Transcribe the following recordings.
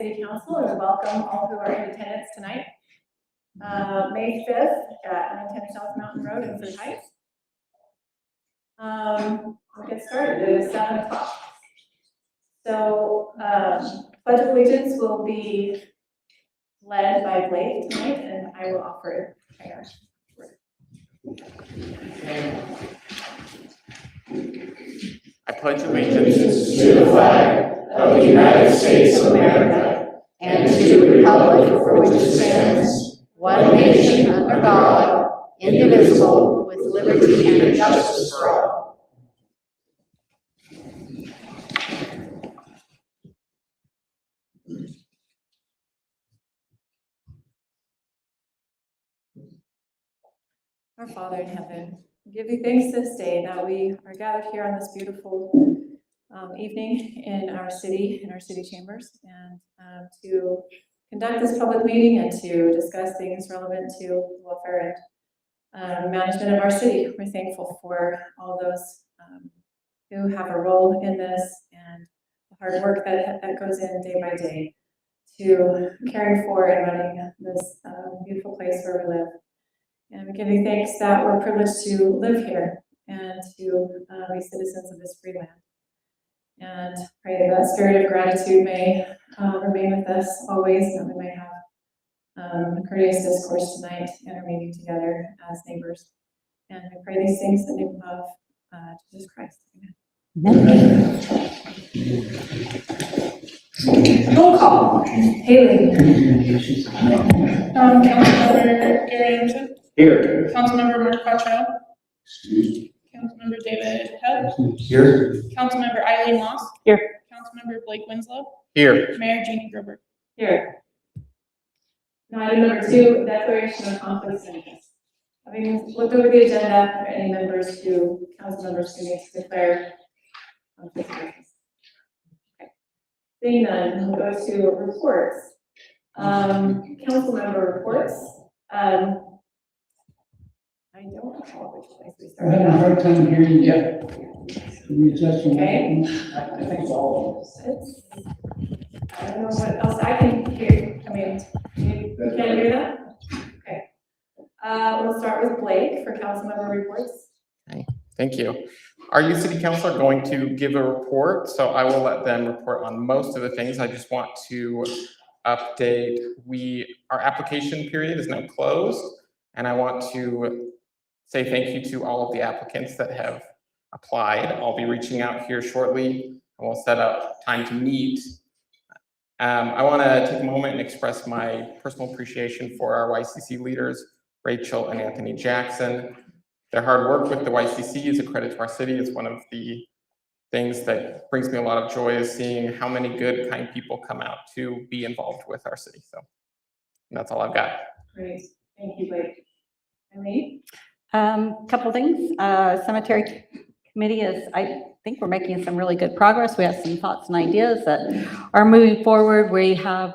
City Council and welcome all who are in attendance tonight. May 5th at 910 South Mountain Road in Third Heights. We'll get started. It is 7 o'clock. So, Pledge of Allegiance will be led by Blake tonight, and I will offer prayer. I pledge allegiance to the flag of the United States of America and to the republic for which it stands, one nation under God, indivisible, with liberty and justice for all. Our Father in heaven, we give you thanks this day that we are gathered here on this beautiful evening in our city chambers, and to conduct this public meeting and to discuss things relevant to the welfare and management of our city. We're thankful for all those who have a role in this and the hard work that goes in day by day to caring for and running this beautiful place where we live. And we give you thanks that we're privileged to live here and to be citizens of this free land. And pray that spirit of gratitude may remain with us always, and we may have a courteous discourse tonight in our meeting together as neighbors. And we pray these things in the name of Jesus Christ. Amen. Roll call. Haley. Councilmember Gary Anderson. Here. Councilmember Mark Cottrell. Councilmember David Hebb. Here. Councilmember Eileen Moss. Here. Councilmember Blake Winslow. Here. Mayor Jeannie Gerber. Here. Now, item number 2, declaration of conflicts of interest. Having looked over the agenda, are any council members who need to declare conflicts of interest? Okay. Seeing none, we'll go to reports. Council member reports. I don't recall which place we I'm having a started. hard time hearing you. Can you adjust your Okay. mic? I think it's all I don't know what else I can hear. I mean, you can't hear that? Okay. We'll start with Blake for council member reports. Thank you. Our youth city council are going to give a report, so I will let them report on most of the things. I just want to update. Our application period is now closed, and I want to say thank you to all of the applicants that have applied. I'll be reaching out here shortly, and we'll set up time to meet. I want to take a moment and express my personal appreciation for our YCC leaders, Rachel and Anthony Jackson. Their hard work with the YCC is a credit to our city. It's one of the things that brings me a lot of joy, is seeing how many good, kind people come out to be involved with our city. So that's all I've got. Great. Thank you, Blake. Eileen? Couple things. Cemetery committee I think we're making some really good progress. We have some thoughts and ideas that are moving forward. We have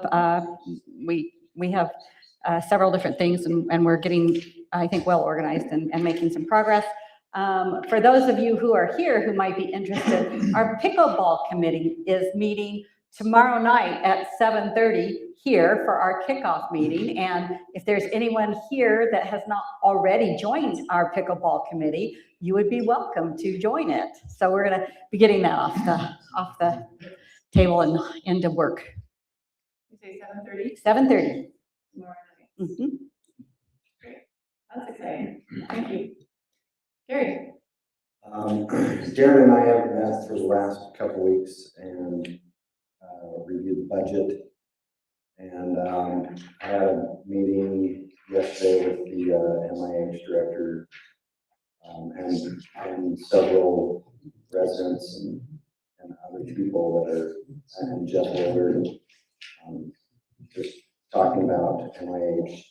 several different things, and we're getting, I think, well organized and making some progress. For those of you who are here who might be interested, our pickleball committee is meeting tomorrow night at 7:30 here for our kickoff meeting. And if there's anyone here that has not already joined our pickleball committee, you would be welcome to join it. So we're going to be getting that off the table and into work. You say 7:30? 7:30. Tomorrow night. Great. That's exciting. Thank you. Gary? Darren and I have met for the last couple of weeks and reviewed the budget. And I had a meeting yesterday with the MIH director and several residents and other people that are, and Jeff Willard, just talking about MIH.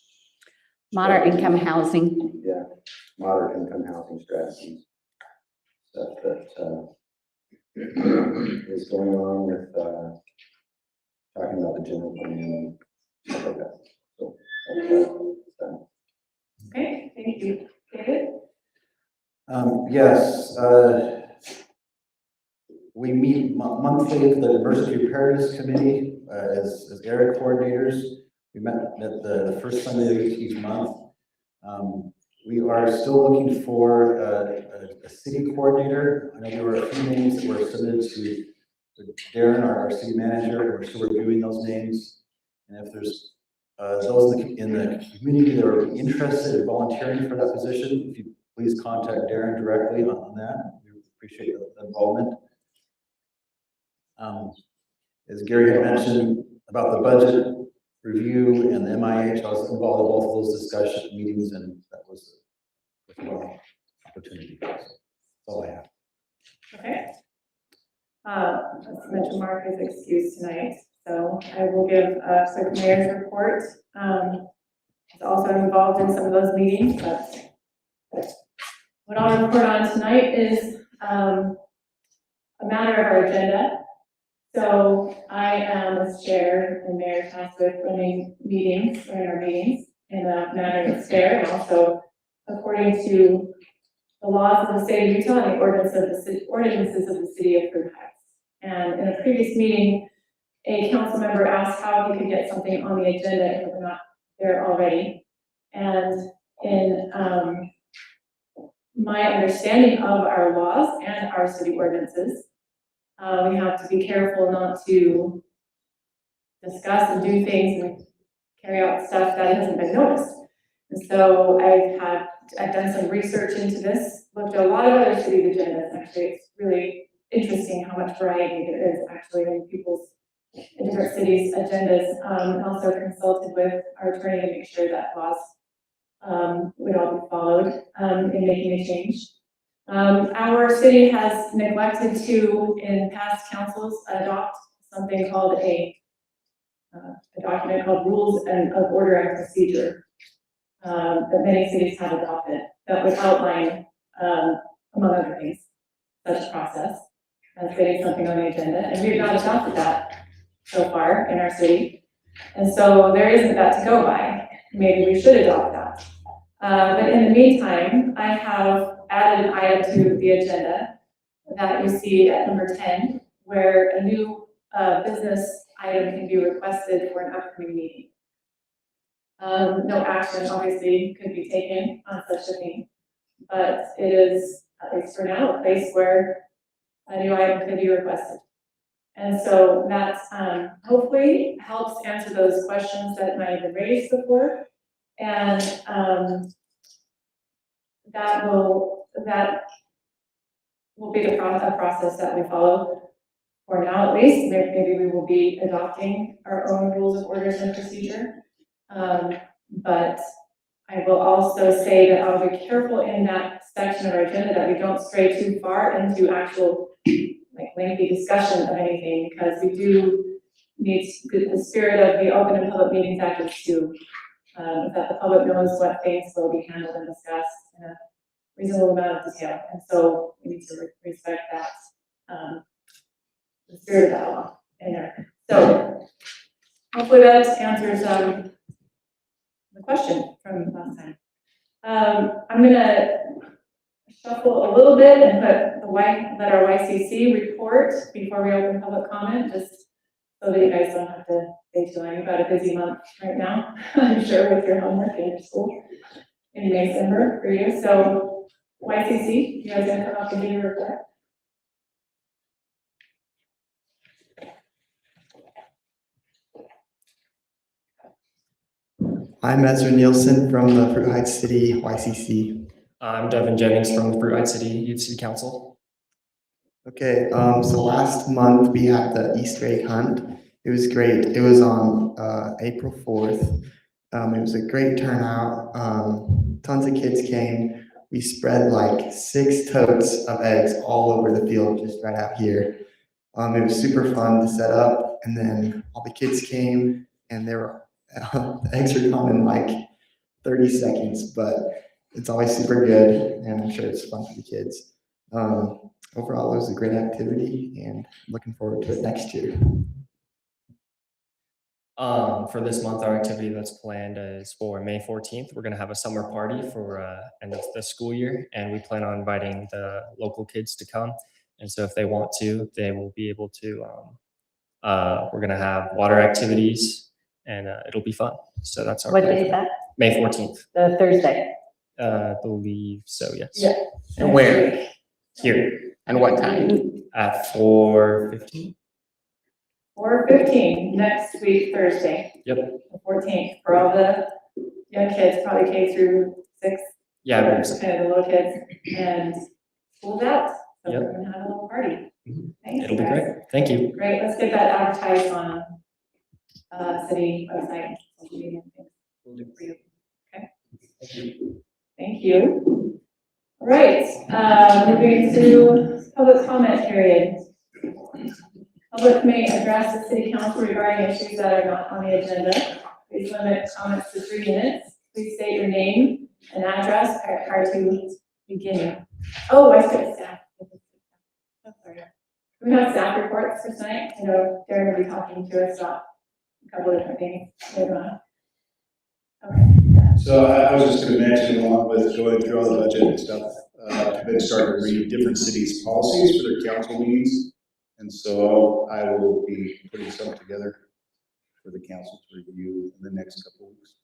Moderate income housing. Yeah, moderate income housing strategies. Stuff that is going on with talking about the general plan and stuff like that. So that's done. Okay, thank you. David? Yes, we meet monthly with the Emergency Preparedness Committee, as area coordinators. We met at the first Sunday of each month. We are still looking for a city coordinator. I know there were a few names that were submitted to Darren, our city manager. We're still reviewing those names. And if there's those in the community that are interested in volunteering for that position, if you please contact Darren directly on that. We appreciate the involvement. As Gary had mentioned about the budget review and the MIH, I was involved in both of those discussion meetings, and that was a worthwhile opportunity. So that's all I have. Okay. As mentioned, Mark is excused tonight, so I will give a quick mayor's report. He's also involved in some of those meetings, but what I'll report on tonight is a matter of our agenda. So I am as chair and mayor tasked with running our meetings in a manner that's fair, and also according to the laws of the state of Utah and the ordinances of the city of Crude Heights. And in a previous meeting, a council member asked how he could get something on the agenda if it were not there already. And in my understanding of our laws and our city ordinances, we have to be careful not to discuss and do things and carry out stuff that hasn't been noticed. And so I've done some research into this, looked at a lot of other city agendas. Actually, it's really interesting how much variety there is actually in people's in different cities' agendas. Also consulted with our attorney to make sure that laws would all be followed in making a change. Our city has neglected to, in past councils, adopt something called a document called Rules of Order and Procedure that many cities have adopted that would outline, among other things, such process as getting something on the agenda. And we have not adopted that so far in our city. And so there isn't that to go by. Maybe we should adopt that. But in the meantime, I have added an item to the agenda that you see at number 10, where a new business item can be requested for an upcoming meeting. No action obviously could be taken on such a thing, but it is, at least for now, a place where a new item could be requested. And so that hopefully helps answer those questions that might have been raised before. And that will be the process that we follow for now, at least. Maybe we will be adopting our own rules of orders and procedure. But I will also say that I'll be careful in that section of our agenda that we don't stray too far into actual lengthy discussion of anything, because we do need the spirit of the Open and Public Meetings Act is to that the public knows what things will be handled and discussed in a reasonable amount of detail. And so we need to respect that, the spirit of that law in there. So hopefully that answers the question from last time. I'm gonna shuffle a little bit and let our YCC report before we open public comment, just so that you guys don't have to stay too long. You've got a busy month right now, I'm sure, with your homework and your school in December for you. So YCC, you guys gonna come up and give your report? I'm Ezra Nielsen from the Fruit Heights City YCC. I'm Devin Jennings from the Fruit Heights Youth City Council. Okay, so last month we had the Easter egg hunt. It was great. It was on April 4th. It was a great turnout. Tons of kids came. We spread like 6 totes of eggs all over the field, just right out here. It was super fun to set up, and then all the kids came, and they were the eggs are gone in like 30 seconds, but it's always super good, and I'm sure it's fun for the kids. Overall, it was a great activity, and I'm looking forward to it next year. For this month, our activity that's planned is for May 14th. We're going to have a summer party for end of the school year, and we plan on inviting the local kids to come. And so if they want to, they will be able to, we're gonna have water activities and it'll be fun. So that's our. What plan day for is that? May 14th. The Thursday. I believe so, yes. Yeah. And where? Here And what time? at 4:15. 4:15 next week, Thursday. Yep. The 14th, for all the young kids, probably K through 6. Yeah, I believe so. Kind of the little kids, and school's out, so Yep. we're gonna have a little party. Mhm. Thanks, It'll be guys. great. Thank you. Great, let's get that advertised on, city website, social media, and things. We'll do for you. Okay? Thank you. All right, moving to public comment period. Public may address the city council regarding issues that are not on the agenda. Please limit comments to 3 minutes. Please state your name and address prior to beginning. Oh, I said staff. Oh, sorry. We have staff reports for tonight. I know Darren will be talking to us about a couple of different things later on. Okay. So I was just gonna mention, along with going through all the budget and stuff, I've been starting to read different cities' policies for their council meetings. And so I will be putting some together for the council to review in the next couple of weeks.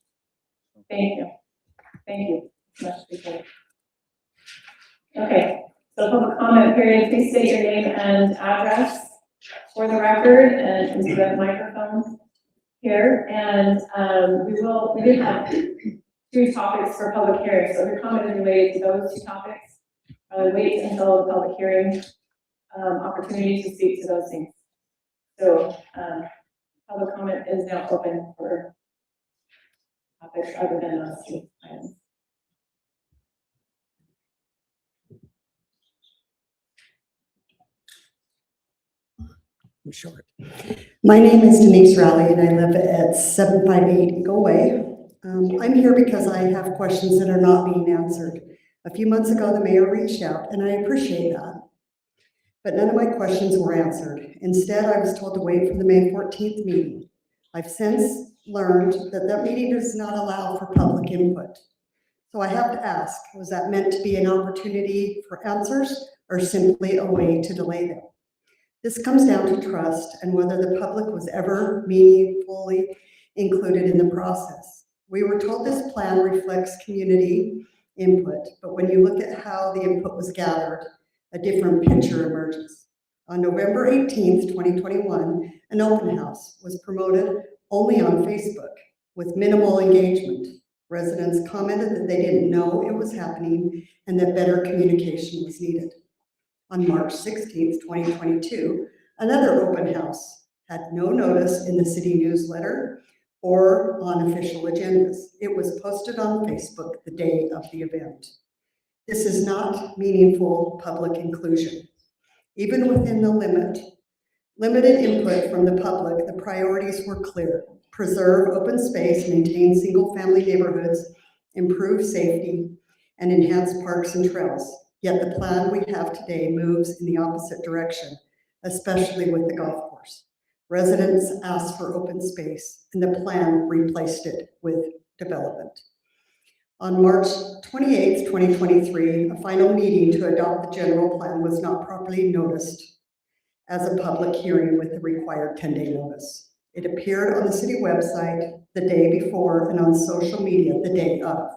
Thank you. Thank you. Much appreciated. Okay, so public comment period, please state your name and address for the record and into the microphone here. And we did have 2 topics for public hearing. So if your comment is related to those 2 topics, wait until the public hearing opportunity to speak to those things. So public comment is now open for topics other than those 2 items. Short. My name is Denise Rowley and I live at 758 Eagle Way. I'm here because I have questions that are not being answered. A few months ago, the mayor reached out and I appreciate that. But none of my questions were answered. Instead, I was told to wait for the May 14th meeting. I've since learned that that meeting does not allow for public input. So I have to ask, was that meant to be an opportunity for answers or simply a way to delay them? This comes down to trust and whether the public was ever meaningfully included in the process. We were told this plan reflects community input, but when you look at how the input was gathered, a different picture emerges. On November 18th, 2021, an open house was promoted only on Facebook with minimal engagement. Residents commented that they didn't know it was happening and that better communication was needed. On March 16th, 2022, another open house had no notice in the city newsletter or on official agendas. It was posted on Facebook the day of the event. This is not meaningful public inclusion. Even within the limited input from the public, the priorities were clear. Preserve open space, maintain single-family neighborhoods, improve safety, and enhance parks and trails. Yet the plan we have today moves in the opposite direction, especially with the golf course. Residents asked for open space, and the plan replaced it with development. On March 28th, 2023, a final meeting to adopt the general plan was not properly noticed as a public hearing with the required 10-day notice. It appeared on the city website the day before and on social media the day of.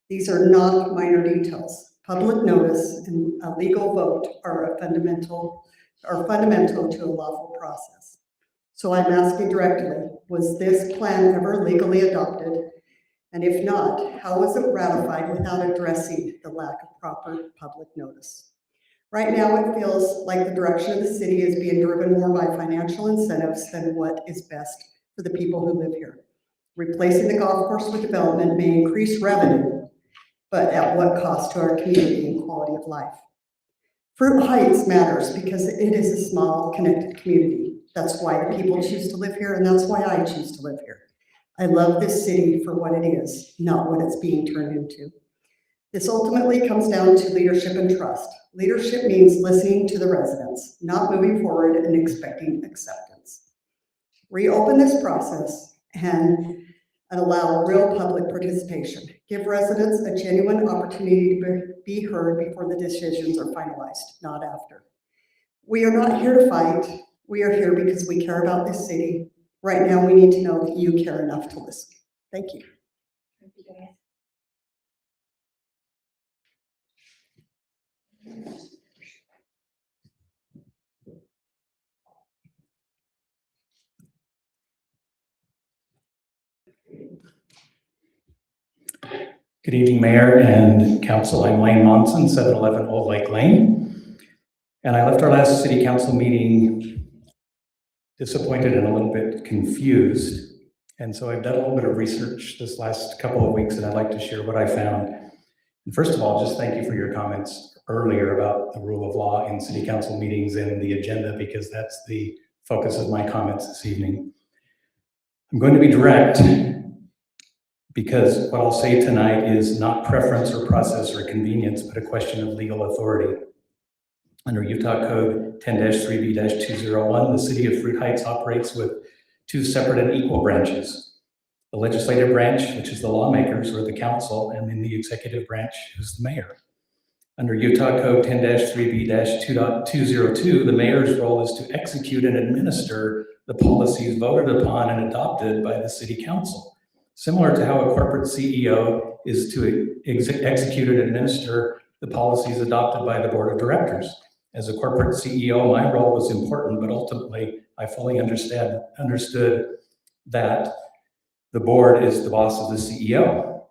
These are not minor details. Public notice and a legal vote are fundamental to a lawful process. So I'm asking directly, was this plan ever legally adopted? And if not, how was it ratified without addressing the lack of proper public notice? Right now, it feels like the direction of the city is being driven more by financial incentives than what is best for the people who live here. Replacing the golf course with development may increase revenue, but at what cost to our community and quality of life? Fruit Heights matters because it is a small, connected community. That's why the people choose to live here, and that's why I choose to live here. I love this city for what it is, not what it's being turned into. This ultimately comes down to leadership and trust. Leadership means listening to the residents, not moving forward and expecting acceptance. Reopen this process and allow real public participation. Give residents a genuine opportunity to be heard before the decisions are finalized, not after. We are not here to fight. We are here because we care about this city. Right now, we need to know that you care enough to listen. Thank you. Good evening, Mayor and Council. I'm Lane Monson, 711 Old Lake Lane. And I left our last city council meeting disappointed and a little bit confused. And so I've done a little bit of research this last couple of weeks, and I'd like to share what I found. And first of all, just thank you for your comments earlier about the rule of law in city council meetings and the agenda, because that's the focus of my comments this evening. I'm going to be direct, because what I'll say tonight is not preference or process or convenience, but a question of legal authority. Under Utah Code 10-3B-201, the city of Fruit Heights operates with two separate and equal branches. The legislative branch, which is the lawmakers or the council, and then the executive branch, who's the mayor. Under Utah Code 10-3B-2.202, the mayor's role is to execute and administer the policies voted upon and adopted by the city council. Similar to how a corporate CEO is to execute and administer the policies adopted by the board of directors. As a corporate CEO, my role was important, but ultimately I fully understood that the board is the boss of the CEO.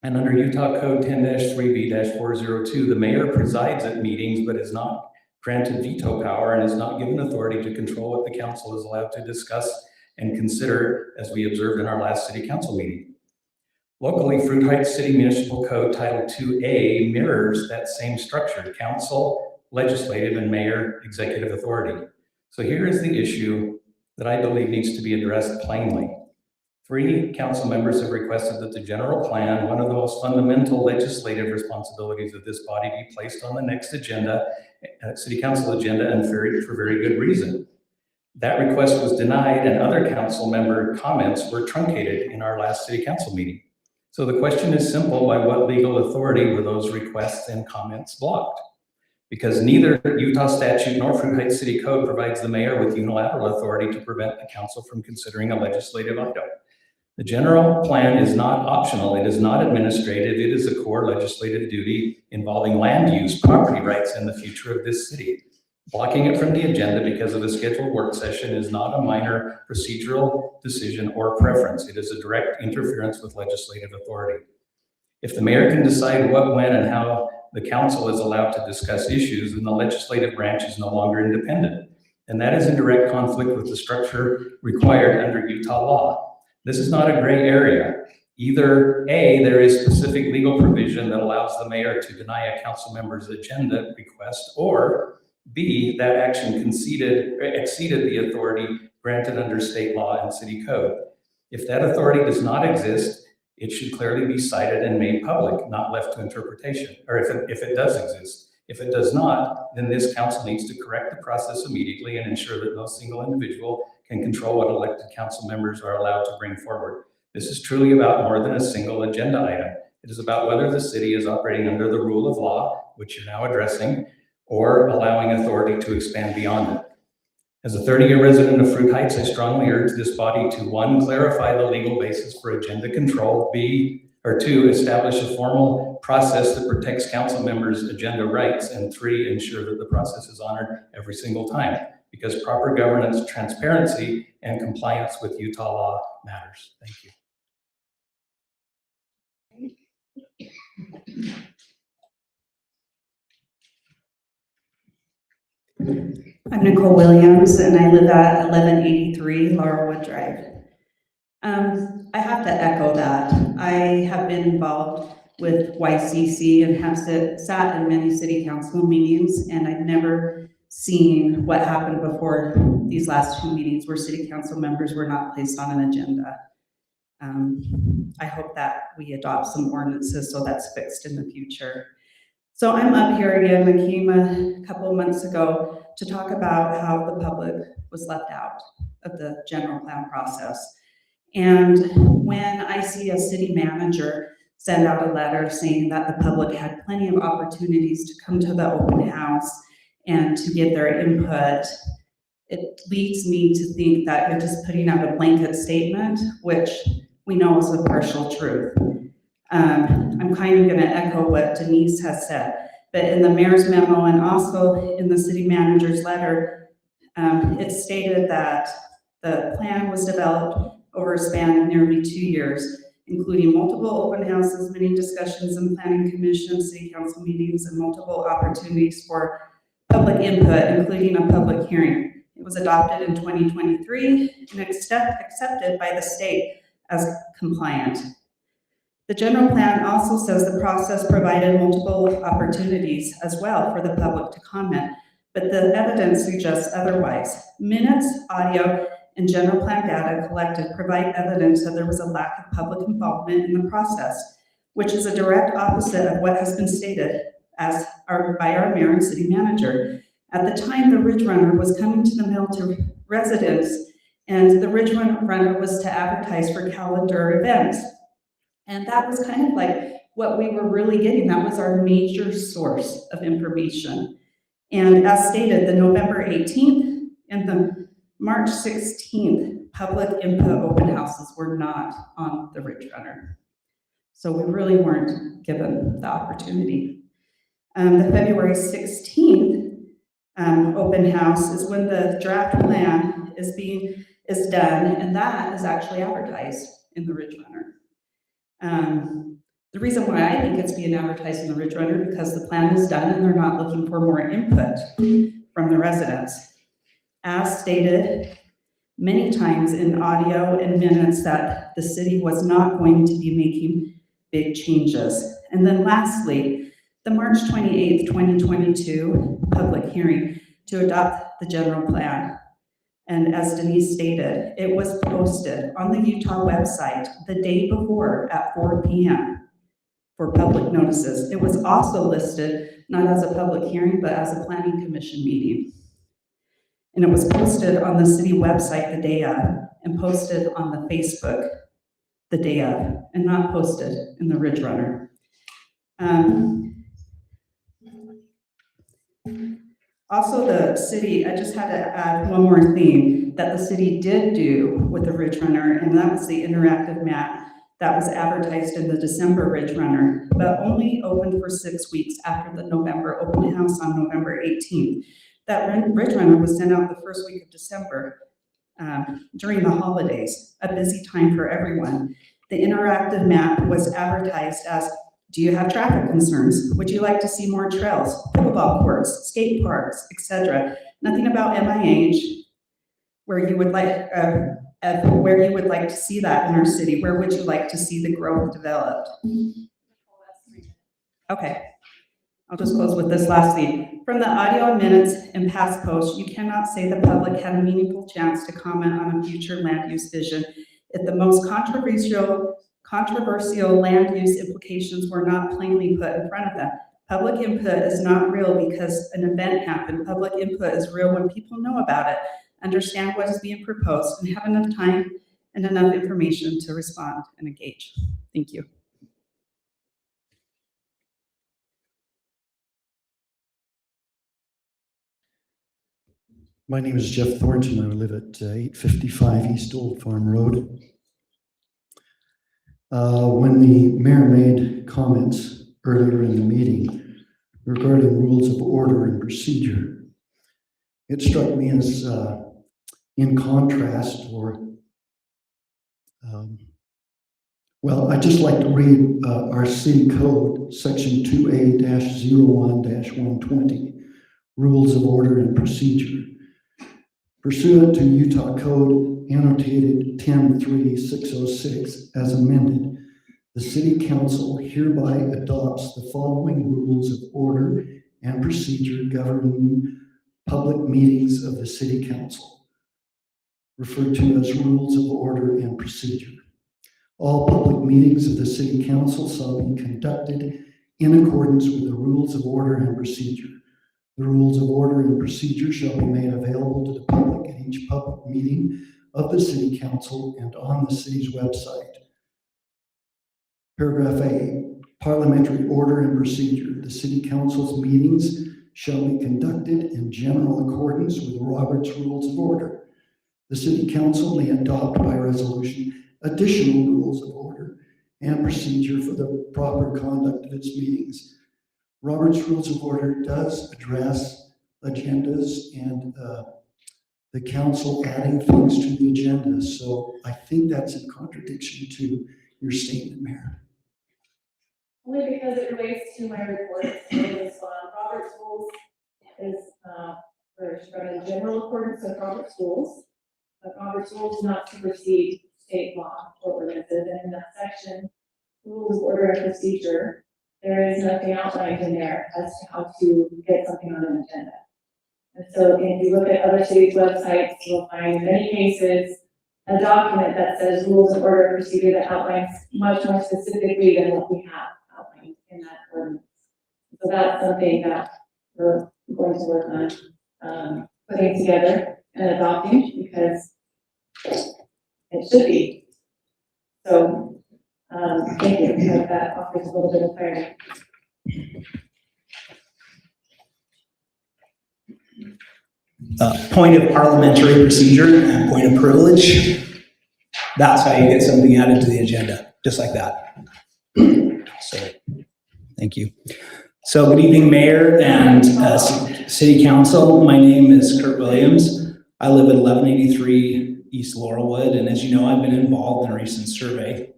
And under Utah Code 10-3B-402, the mayor presides at meetings, but is not granted veto power and is not given authority to control what the council is allowed to discuss and consider, as we observed in our last city council meeting. Locally, Fruit Heights City Municipal Code Title 2A mirrors that same structure: council, legislative, and mayor executive authority. So here is the issue that I believe needs to be addressed plainly. 3 council members have requested that the general plan, one of the most fundamental legislative responsibilities of this body, be placed on the next agenda, city council agenda, and for very good reason. That request was denied, and other council member comments were truncated in our last city council meeting. So the question is simple: by what legal authority were those requests and comments blocked? Because neither Utah statute nor Fruit Heights City Code provides the mayor with unilateral authority to prevent the council from considering a legislative item. The general plan is not optional. It is not administrative. It is a core legislative duty involving land use, property rights, and the future of this city. Blocking it from the agenda because of a scheduled work session is not a minor procedural decision or preference. It is a direct interference with legislative authority. If the mayor can decide what, when, and how the council is allowed to discuss issues, then the legislative branch is no longer independent. And that is in direct conflict with the structure required under Utah law. This is not a gray area. Either A, there is specific legal provision that allows the mayor to deny a council member's agenda request, or B, that action exceeded the authority granted under state law and city code. If that authority does not exist, it should clearly be cited and made public, not left to interpretation, or if it does exist. If it does not, then this council needs to correct the process immediately and ensure that no single individual can control what elected council members are allowed to bring forward. This is truly about more than a single agenda item. It is about whether the city is operating under the rule of law, which you're now addressing, or allowing authority to expand beyond it. As a 30-year resident of Fruit Heights, I strongly urge this body to 1, clarify the legal basis for agenda control, 2, establish a formal process that protects council members' agenda rights, and 3, ensure that the process is honored every single time, because proper governance, transparency, and compliance with Utah law matters. Thank you. I'm Nicole Williams, and I live at 1183 Laurelwood Drive. I have to echo that. I have been involved with YCC and have sat in many city council meetings, and I've never seen what happened before these last 2 meetings where city council members were not placed on an agenda. I hope that we adopt some ordinances so that's fixed in the future. So I'm up here again. I came a couple of months ago to talk about how the public was left out of the general plan process. And when I see a city manager send out a letter saying that the public had plenty of opportunities to come to the open house and to give their input, it leads me to think that you're just putting out a blanket statement, which we know is a partial truth. I'm kind of gonna echo what Denise has said, but in the mayor's memo and also in the city manager's letter, it stated that the plan was developed over a span of nearly 2 years, including multiple open houses, many discussions in planning commission, city council meetings, and multiple opportunities for public input, including a public hearing. It was adopted in 2023 and accepted by the state as compliant. The general plan also says the process provided multiple opportunities as well for the public to comment, but the evidence suggests otherwise. Minutes, audio, and general plan data collected provide evidence that there was a lack of public involvement in the process, which is a direct opposite of what has been stated by our mayor and city manager. At the time, the Ridge Runner was coming to the mill to residents, and the Ridge Runner was to advertise for calendar events. And that was kind of like what we were really getting. That was our major source of information. And as stated, the November 18th and the March 16th public input open houses were not on the Ridge Runner. So we really weren't given the opportunity. The February 16th open house is when the draft plan is done, and that is actually advertised in the Ridge Runner. The reason why I think it's being advertised in the Ridge Runner because the plan is done and they're not looking for more input from the residents. As stated many times in audio and minutes that the city was not going to be making big changes. And then lastly, the March 28th, 2022 public hearing to adopt the general plan. And as Denise stated, it was posted on the Utah website the day before at 4 p.m. for public notices. It was also listed not as a public hearing, but as a planning commission meeting. And it was posted on the city website the day of and posted on the Facebook the day of and not posted in the Ridge Runner. Also, the city, I just had to add one more thing that the city did do with the Ridge Runner, and that was the interactive map that was advertised in the December Ridge Runner, but only opened for 6 weeks after the November open house on November 18th. That Ridge Runner was sent out the first week of December during the holidays, a busy time for everyone. The interactive map was advertised as, do you have traffic concerns? Would you like to see more trails, pickleball courts, skate parks, etc.? Nothing about MIH, where you would like to see that in our city. Where would you like to see the growth developed? Okay, I'll just close with this last thing. From the audio minutes and past posts, you cannot say the public had a meaningful chance to comment on a future land use vision if the most controversial land use implications were not plainly put in front of them. Public input is not real because an event happened. Public input is real when people know about it, understand what is being proposed, and have enough time and enough information to respond and engage. Thank you. My name is Jeff Thornton. I live at 855 East Old Farm Road. When the mayor made comments earlier in the meeting regarding rules of order and procedure, it struck me as in contrast well, I'd just like to read our city code, section 2A-01-120, rules of order and procedure. Pursuant to Utah Code annotated 10-3-606 as amended, the City Council hereby adopts the following rules of order and procedure governing public meetings of the City Council, referred to as rules of order and procedure. All public meetings of the City Council shall be conducted in accordance with the rules of order and procedure. The rules of order and procedure shall be made available to the public at each public meeting of the City Council and on the city's website. Paragraph A, parliamentary order and procedure. The City Council's meetings shall be conducted in general accordance with Robert's Rules of Order. The City Council may adopt by resolution additional rules of order and procedure for the proper conduct of its meetings. Robert's Rules of Order does address agendas and the council adding things to the agenda. So I think that's in contradiction to your statement, Mayor. Only because it relates to my report. It is, Robert's rules is, in general accordance with Robert's rules. But Robert's rules do not supersede state law or ordinances, and in that section, rules of order and procedure, there is nothing outlined in there as to how to get something on an agenda. And so if you look at other cities' websites, you'll find in many cases a document that says rules of order and procedure that outlines much more specifically than what we have outlined in that ordinance. So that's something that we're going to work on putting together and adopting, because it should be. So thank you. I hope that offers a little bit of clarity. Point of parliamentary procedure and point of privilege. That's how you get something added to the agenda, just like that. So, thank you. So, good evening, Mayor and City Council. My name is Kurt Williams. I live at 1183 East Laurelwood, and as you know, I've been involved in a recent survey.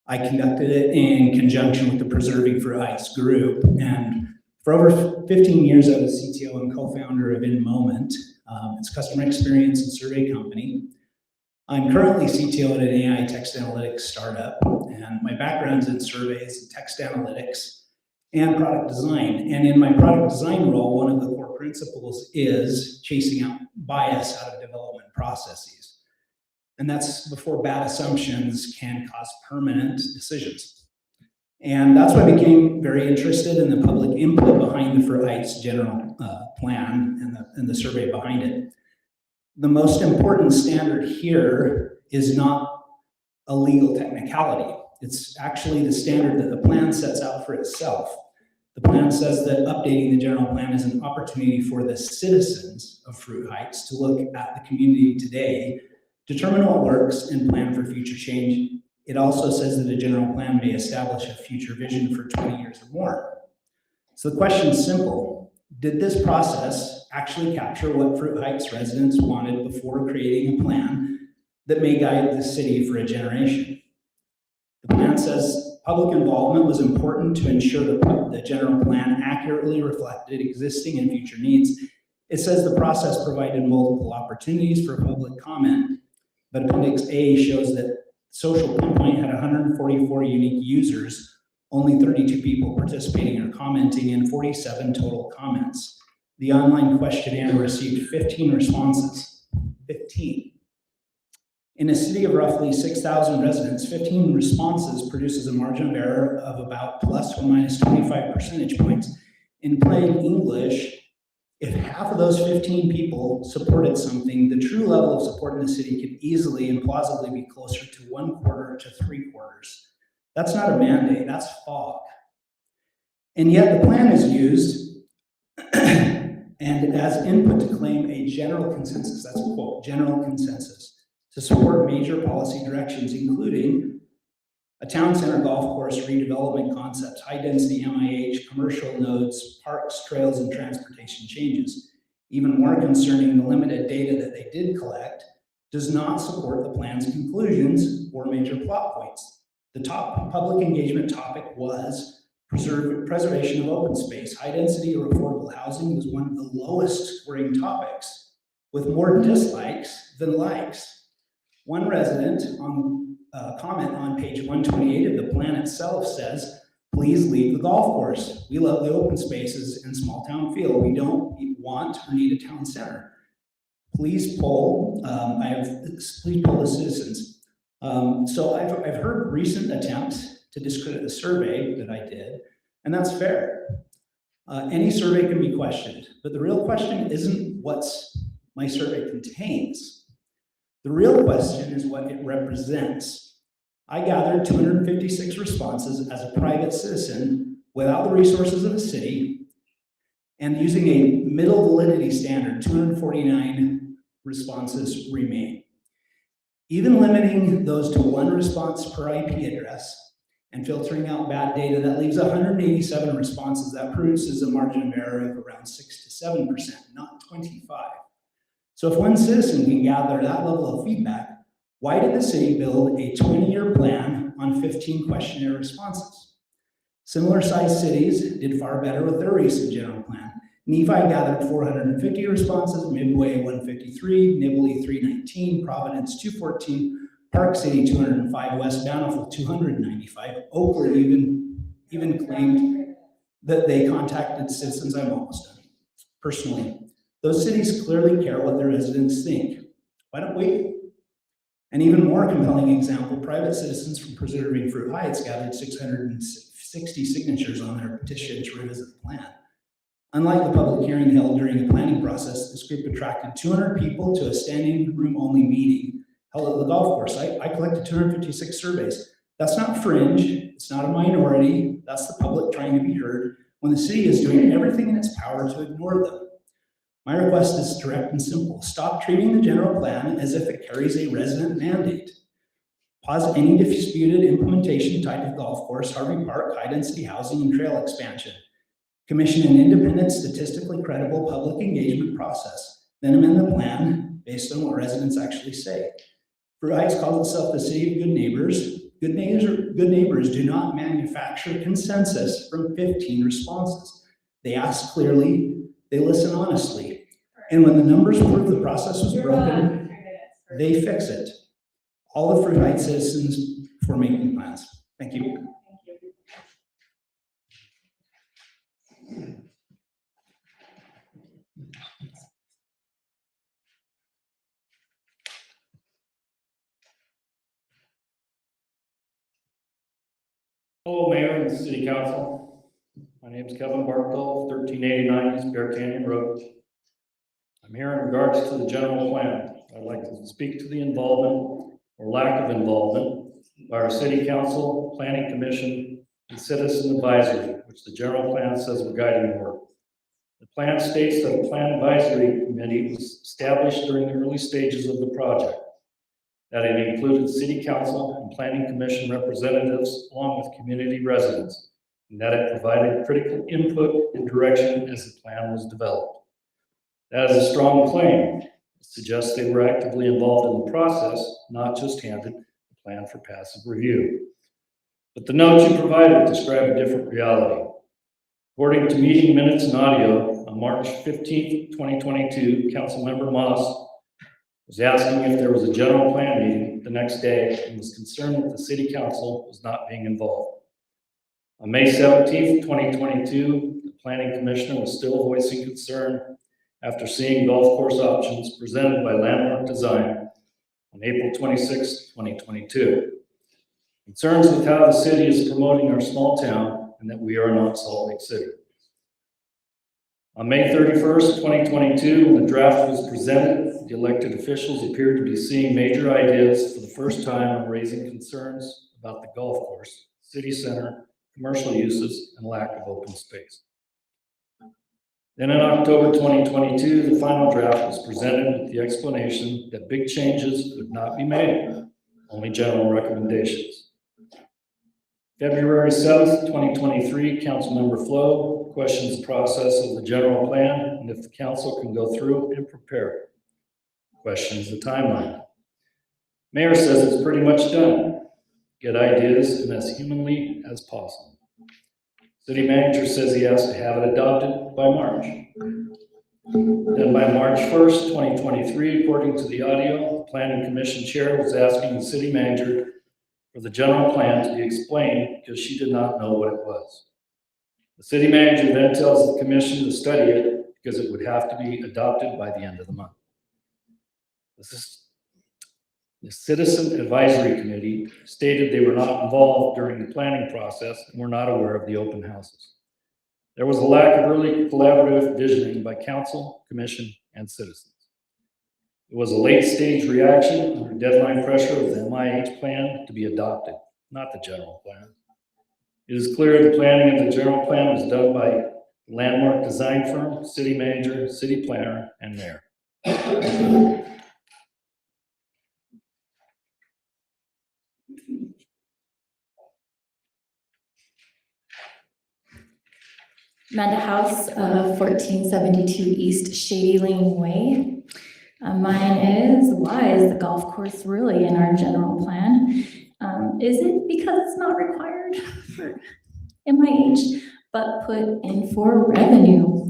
I conducted it in conjunction with the Preserving Fruit Heights group, and for over 15 years, I was CTO and co-founder of InMoment. It's a customer experience and survey company. I'm currently CTO at an AI text analytics startup, and my background's in surveys and text analytics and product design. And in my product design role, one of the core principles is chasing out bias out of development processes. And that's before bad assumptions can cause permanent decisions. And that's why I became very interested in the public input behind the Fruit Heights general plan and the survey behind it. The most important standard here is not a legal technicality. It's actually the standard that the plan sets out for itself. The plan says that updating the general plan is an opportunity for the citizens of Fruit Heights to look at the community today, determine what works, and plan for future change. It also says that a general plan may establish a future vision for 20 years or more. So the question is simple. Did this process actually capture what Fruit Heights residents wanted before creating a plan that may guide the city for a generation? The plan says public involvement was important to ensure the general plan accurately reflected existing and future needs. It says the process provided multiple opportunities for public comment, but Appendix A shows that Social Pinpoint had 144 unique users, only 32 people participating or commenting, and 47 total comments. The online questionnaire received 15 responses. 15. In a city of roughly 6,000 residents, 15 responses produces a margin of error of about plus or minus 25 percentage points. In plain English, if half of those 15 people supported something, the true level of support in the city could easily and plausibly be closer to 1/4 to 3/4. That's not a mandate, that's fog. And yet the plan is used and as input to claim a general consensus, that's a quote, general consensus, to support major policy directions, including a town center golf course redevelopment concept, high density MIH, commercial nodes, parks, trails, and transportation changes. Even more concerning, the limited data that they did collect does not support the plan's conclusions or major plot points. The top public engagement topic was preservation of open space. High density or affordable housing was one of the lowest scoring topics, with more dislikes than likes. One resident comment on page 128 of the plan itself says, please leave the golf course. We love the open spaces and small town feel. We don't want or need a town center. Please poll, please poll the citizens. So I've heard recent attempts to discredit the survey that I did, and that's fair. Any survey can be questioned, but the real question isn't what my survey contains. The real question is what it represents. I gathered 256 responses as a private citizen without the resources of the city, And using a middle validity standard, 249 responses remain. Even limiting those to 1 response per IP address and filtering out bad data, that leaves 187 responses. That produces a margin of error of around 6 to 7%, not 25. So if one citizen can gather that level of feedback, why did the city build a 20-year plan on 15 questionnaire responses? Similar sized cities did far better with their recent general plan. Nephi gathered 450 responses, Midway 153, Nibley 319, Providence 214, Park City 205, West Bountiful 295. Oakland even claimed that they contacted citizens. I'm almost done. Personally, those cities clearly care what their residents think. Why don't we? An even more compelling example, private citizens from Preserving Fruit Heights gathered 660 signatures on their petition to revisit the plan. Unlike the public hearing held during the planning process, this group attracted 200 people to a standing room only meeting held at the golf course. I collected 256 surveys. That's not fringe, it's not a minority, that's the public trying to be heard when the city is doing everything in its power to ignore them. My request is direct and simple. Stop treating the general plan as if it carries a resident mandate. Pause any disputed implementation tied to the golf course, Harvey Park, high density housing, and trail expansion. Commission an independent, statistically credible public engagement process. Then amend the plan based on what residents actually say. Fruit Heights calls itself the city of good neighbors. Good neighbors do not manufacture consensus from 15 responses. They ask clearly, they listen honestly. And when the numbers prove the process was broken, they fix it. All the Fruit Heights citizens for making plans. Thank you. Hello, Mayor and City Council. My name is Kevin Barkdale, 1389 East Bear Canyon Road. I'm here in regards to the general plan. I'd like to speak to the involvement or lack of involvement by our City Council, Planning Commission, and Citizen Advisory, which the general plan says we're guiding work. The plan states that a plan advisory committee was established during the early stages of the project, that it included City Council and Planning Commission representatives along with community residents, and that it provided critical input and direction as the plan was developed. That is a strong claim. It suggests they were actively involved in the process, not just handed the plan for passive review. But the notes you provided describe a different reality. According to meeting minutes and audio, on March 15th, 2022, Councilmember Moss was asking if there was a general plan meeting the next day and was concerned that the City Council was not being involved. On May 17th, 2022, the Planning Commissioner was still voicing concern after seeing golf course options presented by Landmark Design on April 26, 2022. Concerns with how the city is promoting our small town and that we are not Salt Lake City. On May 31st, 2022, when the draft was presented, the elected officials appeared to be seeing major ideas for the first time and raising concerns about the golf course, city center, commercial uses, and lack of open space. Then in October 2022, the final draft was presented with the explanation that big changes would not be made, only general recommendations. February 7th, 2023, Councilmember Flo questions the process of the general plan and if the council can go through and prepare it. Questions the timeline. Mayor says it's pretty much done. Get ideas and as humanly as possible. City manager says he has to have it adopted by March. Then by March 1st, 2023, according to the audio, the Planning Commission chair was asking the city manager for the general plan to be explained because she did not know what it was. The city manager then tells the commission to study it because it would have to be adopted by the end of the month. The Citizen Advisory Committee stated they were not involved during the planning process and were not aware of the open houses. There was a lack of early collaborative visioning by council, commission, and citizens. It was a late stage reaction under deadline pressure of the MIH plan to be adopted, not the general plan. It is clear the planning of the general plan was done by landmark design firm, city manager, city planner, and mayor. Amanda House, 1472 East Shady Lane Way. Mine is, why is the golf course really in our general plan? Is it because it's not required for MIH, but put in for revenue?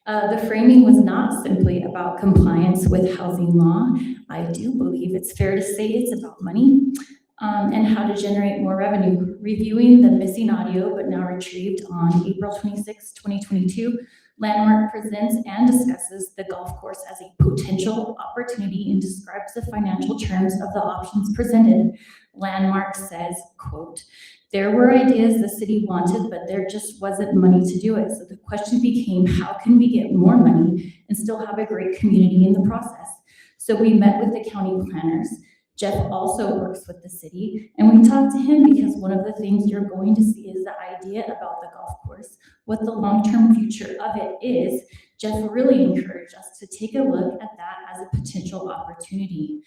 The framing was not simply about compliance with housing law. I do believe it's fair to say it's about money. And how to generate more revenue. Reviewing the missing audio, but now retrieved on April 26, 2022, Landmark presents and discusses the golf course as a potential opportunity and describes the financial terms of the options presented. Landmark says, quote, "There were ideas the city wanted, but there just wasn't money to do it. So the question became, how can we get more money and still have a great community in the process?" So we met with the county planners. Jeff also works with the city, and we talked to him because one of the things you're going to see is the idea about the golf course, what the long-term future of it is. Jeff really encouraged us to take a look at that as a potential opportunity.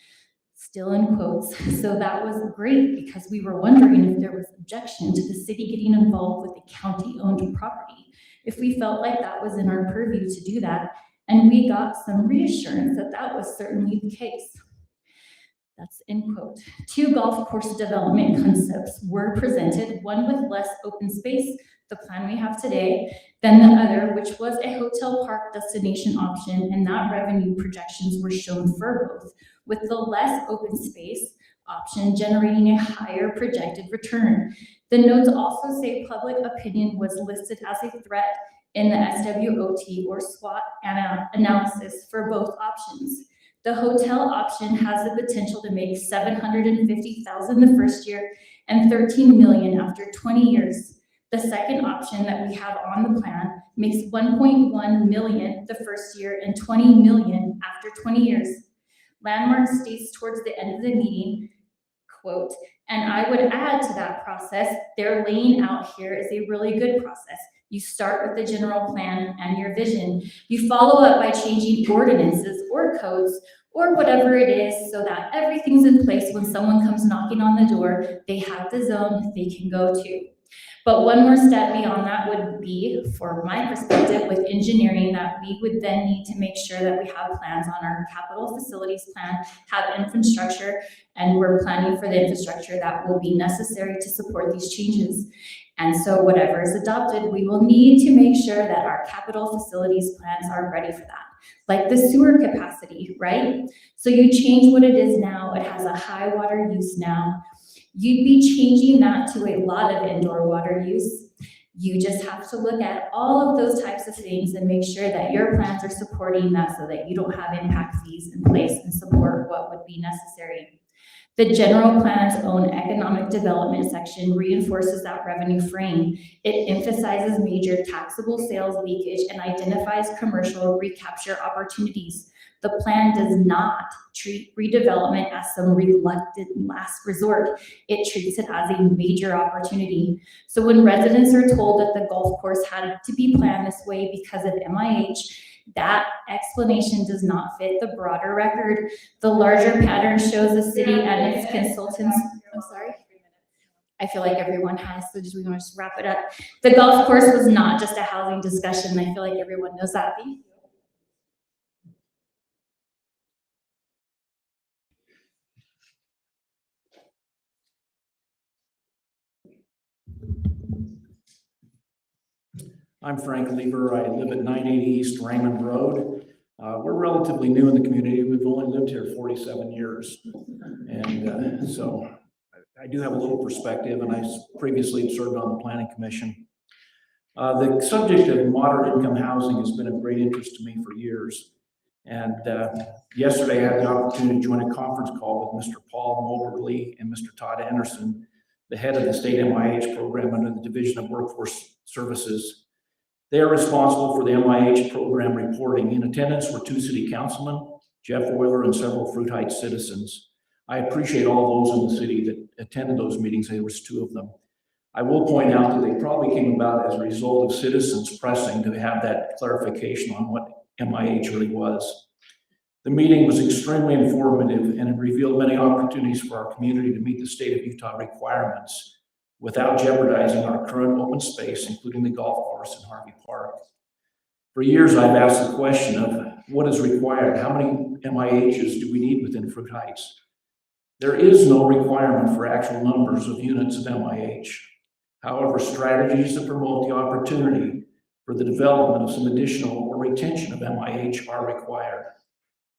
Still in quotes. So that was great because we were wondering if there was objection to the city getting involved with the county-owned property, if we felt like that was in our purview to do that, and we got some reassurance that that was certainly the case. That's end quote. 2 golf course development concepts were presented, one with less open space, the plan we have today, than the other, which was a hotel park destination option, and that revenue projections were shown for both, with the less open space option generating a higher projected return. The notes also say public opinion was listed as a threat in the SWOT or SWOT analysis for both options. The hotel option has the potential to make $750,000 the first year and $13 million after 20 years. The second option that we have on the plan makes $1.1 million the first year and $20 million after 20 years. Landmark states towards the end of the meeting, quote, "And I would add to that process, they're laying out here is a really good process. You start with the general plan and your vision. You follow up by changing ordinances or codes or whatever it is so that everything's in place when someone comes knocking on the door, they have the zone they can go to. But one more step beyond that would be, for my perspective with engineering, that we would then need to make sure that we have plans on our capital facilities plan, have infrastructure, and we're planning for the infrastructure that will be necessary to support these changes. And so whatever is adopted, we will need to make sure that our capital facilities plans are ready for that. Like the sewer capacity, right? So you change what it is now, it has a high water use now. You'd be changing that to a lot of indoor water use. You just have to look at all of those types of things and make sure that your plans are supporting that so that you don't have impact fees in place and support what would be necessary. The general plan's own economic development section reinforces that revenue frame. It emphasizes major taxable sales leakage and identifies commercial recapture opportunities. The plan does not treat redevelopment as some reluctant last resort. It treats it as a major opportunity. So when residents are told that the golf course had to be planned this way because of MIH, that explanation does not fit the broader record. The larger pattern shows the city and its consultants. I'm sorry. I feel like everyone has, so we want to just wrap it up. The golf course was not just a housing discussion. I feel like everyone knows that. I'm Frank Lieber. I live at 980 East Raymond Road. We're relatively new in the community. We've only lived here 47 years. And so I do have a little perspective, and I previously served on the Planning Commission. The subject of moderate income housing has been of great interest to me for years. And yesterday I had the opportunity to join a conference call with Mr. Paul Moberly and Mr. Todd Anderson, the head of the state MIH program under the Division of Workforce Services. They are responsible for the MIH program reporting. In attendance were 2 city councilmen, Jeff Euler, and several Fruit Heights citizens. I appreciate all those in the city that attended those meetings. There was 2 of them. I will point out that they probably came about as a result of citizens pressing to have that clarification on what MIH really was. The meeting was extremely informative and it revealed many opportunities for our community to meet the state of Utah requirements without jeopardizing our current open space, including the golf course in Harvey Park. For years, I've asked the question of what is required? How many MIHs do we need within Fruit Heights? There is no requirement for actual numbers of units of MIH. However, strategies to promote the opportunity for the development of some additional or retention of MIH are required.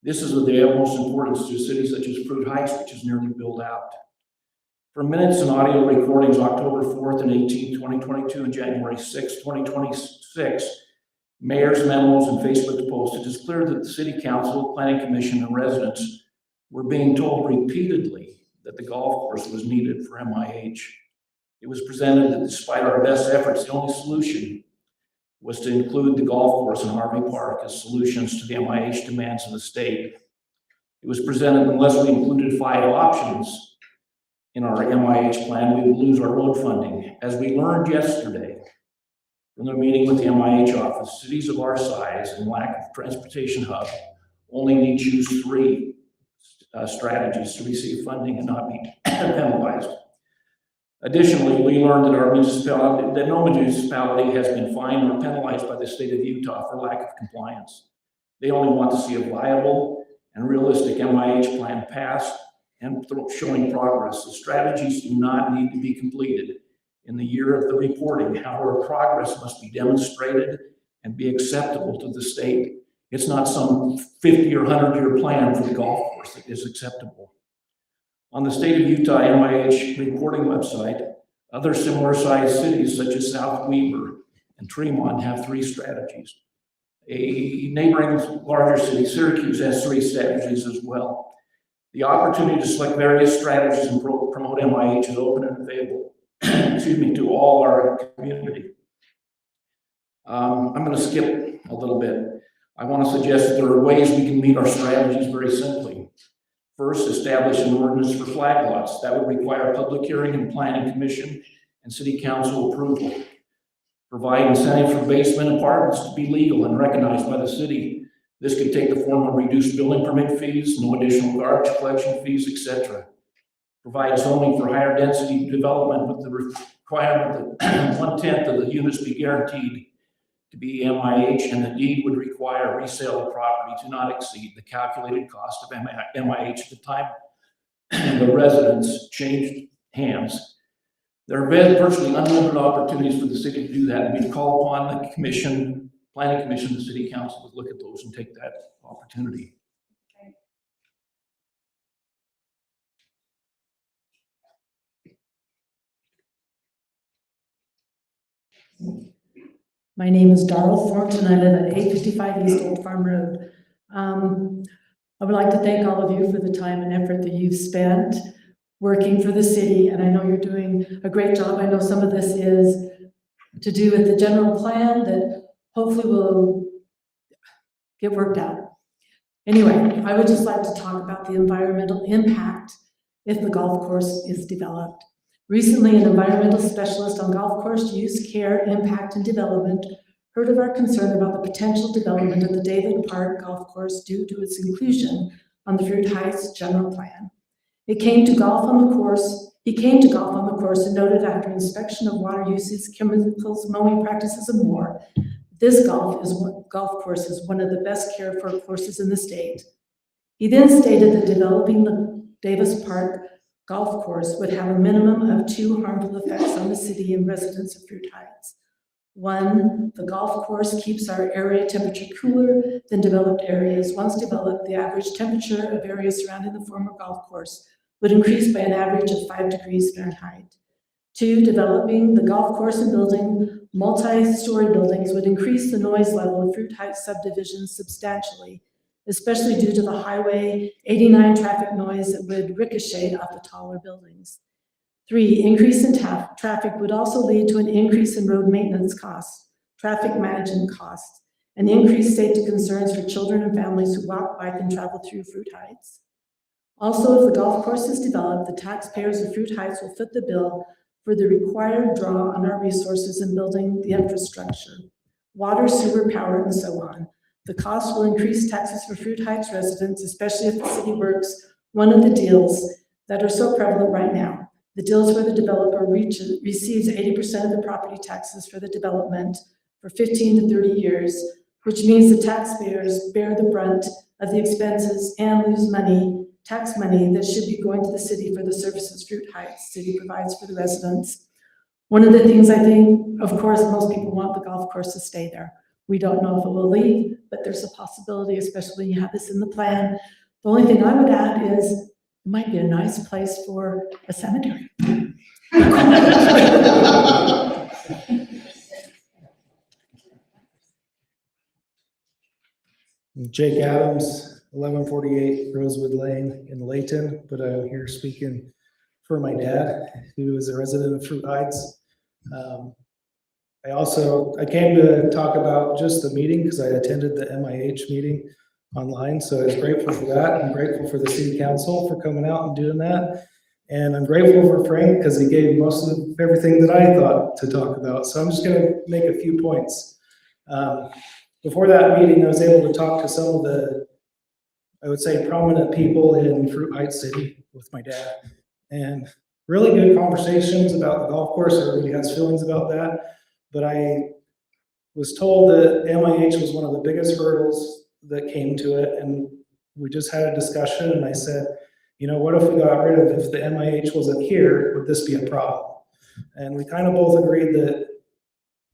This is of the utmost importance to cities such as Fruit Heights, which is nearly built out. From minutes and audio recordings October 4th and 18th, 2022 and January 6th, 2026, mayor's memos and Facebook posts, it is clear that the City Council, Planning Commission, and residents were being told repeatedly that the golf course was needed for MIH. It was presented that despite our best efforts, the only solution was to include the golf course in Harvey Park as solutions to the MIH demands of the state. It was presented unless we included 5 options in our MIH plan, we would lose our road funding. As we learned yesterday from the meeting with the MIH office, cities of our size and lack of transportation hub only need to choose 3 strategies to receive funding and not be penalized. Additionally, we learned that no municipality has been fined or penalized by the state of Utah for lack of compliance. They only want to see a viable and realistic MIH plan passed and showing progress. The strategies do not need to be completed in the year of the reporting. However, progress must be demonstrated and be acceptable to the state. It's not some 50 or 100-year plan for the golf course that is acceptable. On the State of Utah MIH reporting website, other similar sized cities such as South Weber and Tremont have 3 strategies. A neighboring larger city, Syracuse, has 3 strategies as well. The opportunity to select various strategies and promote MIH is open and available to all our community. I'm going to skip a little bit. I want to suggest that there are ways we can meet our strategies very simply. First, establish an ordinance for flag lots. That would require a public hearing and planning commission and city council approval. Provide incentive for basement apartments to be legal and recognized by the city. This could take the form of reduced building permit fees, no additional garbage collection fees, etc. Provide zoning for higher density development with the requirement that 1/10 of the units be guaranteed to be MIH, and the deed would require resale of property to not exceed the calculated cost of MIH at the time the residence changed hands. There are virtually unlimited opportunities for the city to do that, and we call upon the commission, planning commission, the city council to look at those and take that opportunity. My name is Darrell Thornton. I live at 855 East Old Farm Road. I would like to thank all of you for the time and effort that you've spent working for the city, and I know you're doing a great job. I know some of this is to do with the general plan that hopefully will get worked out. Anyway, I would just like to talk about the environmental impact if the golf course is developed. Recently, an environmental specialist on golf course use, care, impact, and development heard of our concern about the potential development of the David Park Golf Course due to its inclusion on the Fruit Heights general plan. He came to golf on the course and noted after inspection of water uses, chemicals, mowing practices, and more, this golf course is one of the best cared for courses in the state. He then stated that developing the Davis Park Golf Course would have a minimum of 2 harmful effects on the city and residents of Fruit Heights. 1, the golf course keeps our area temperature cooler than developed areas. Once developed, the average temperature of areas surrounding the former golf course would increase by an average of 5 degrees Fahrenheit. 2, developing the golf course and building multi-story buildings would increase the noise level of Fruit Heights subdivision substantially, especially due to the Highway 89 traffic noise that would ricochet off the taller buildings. 3, increase in traffic would also lead to an increase in road maintenance costs, traffic management costs, and increased safety concerns for children and families who walk, bike, and travel through Fruit Heights. Also, if the golf course is developed, the taxpayers of Fruit Heights will foot the bill for the required draw on our resources in building the infrastructure, water, sewer, power, and so on. The cost will increase taxes for Fruit Heights residents, especially if the city works one of the deals that are so prevalent right now. The deals where the developer receives 80% of the property taxes for the development for 15 to 30 years, which means the taxpayers bear the brunt of the expenses and lose money, tax money that should be going to the city for the services Fruit Heights City provides for the residents. One of the things I think, of course, most people want the golf course to stay there. We don't know if it will leave, but there's a possibility, especially when you have this in the plan. The only thing I would add is it might be a nice place for a cemetery. Jake Adams, 1148 Rosewood Lane in Layton, but I'm here speaking for my dad, who is a resident of Fruit Heights. I came to talk about just the meeting because I attended the MIH meeting online, so I was grateful for that. I'm grateful for the city council for coming out and doing that. And I'm grateful for Frank because he gave most of everything that I thought to talk about. So I'm just gonna make a few points. Before that meeting, I was able to talk to some of the, I would say, prominent people in Fruit Heights City with my dad. And really good conversations about the golf course. Everybody has feelings about that. But I was told that MIH was one of the biggest hurdles that came to it. And we just had a discussion and I said, you know, what if we got rid of, if the MIH wasn't here, would this be a problem? And we kind of both agreed that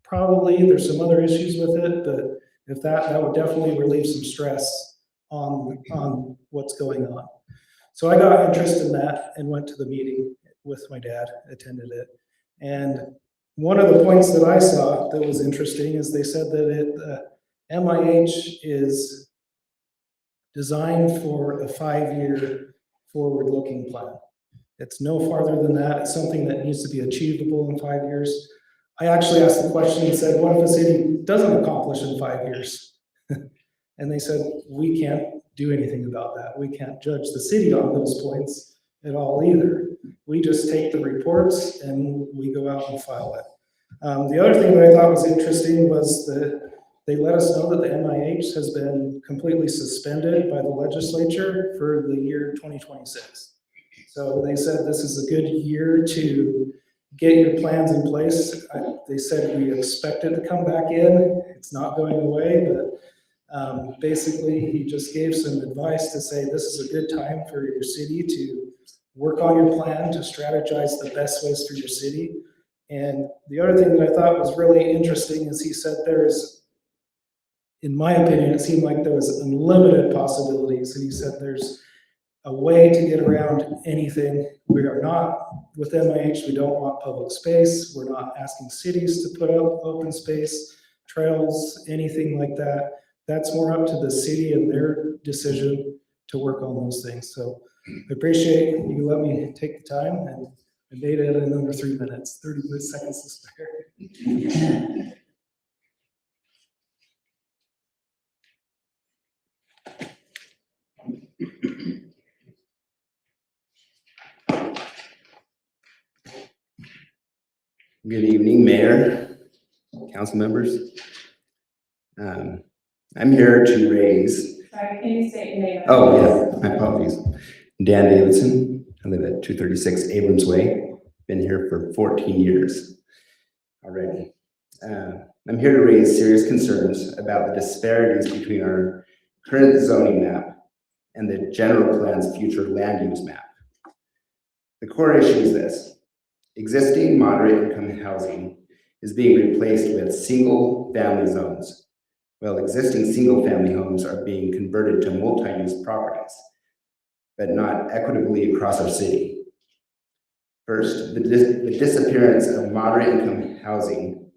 probably there's some other issues with it, but if that would definitely relieve some stress on what's going on. So I got interested in that and went to the meeting with my dad, attended it. And one of the points that I saw that was interesting is they said that MIH is designed for a 5-year forward-looking plan. It's no farther than that. It's something that needs to be achievable in 5 years. I actually asked the question and said, what if a city doesn't accomplish in 5 years? And they said, we can't do anything about that. We can't judge the city on those points at all either. We just take the reports and we go out and file it. The other thing that I thought was interesting was that they let us know that the MIH has been completely suspended by the legislature for the year 2026. So they said this is a good year to get your plans in place. They said we expect it to come back in. It's not going away, but basically he just gave some advice to say this is a good time for your city to work on your plan, to strategize the best ways for your city. And the other thing that I thought was really interesting is he said there's, in my opinion, it seemed like there was unlimited possibilities. And he said there's a way to get around anything. We are not, with MIH, we don't want public space. We're not asking cities to put up open space, trails, anything like that. That's more up to the city and their decision to work on those things. So I appreciate you let me take the time, and I made it in under 3 minutes, 30 seconds to spare. Good evening, Mayor, council members. I'm here to raise. Sorry, can you state your name? Oh, yeah, my apologies. Dan Davidson. I live at 236 Abrams Way. Been here for 14 years already. I'm here to raise serious concerns about the disparities between our current zoning map and the general plan's future land use map. The core issue is this. Existing moderate income housing is being replaced with single family zones, while existing single family homes are being converted to multi-use properties, but not equitably across our city. First, the disappearance of moderate income housing.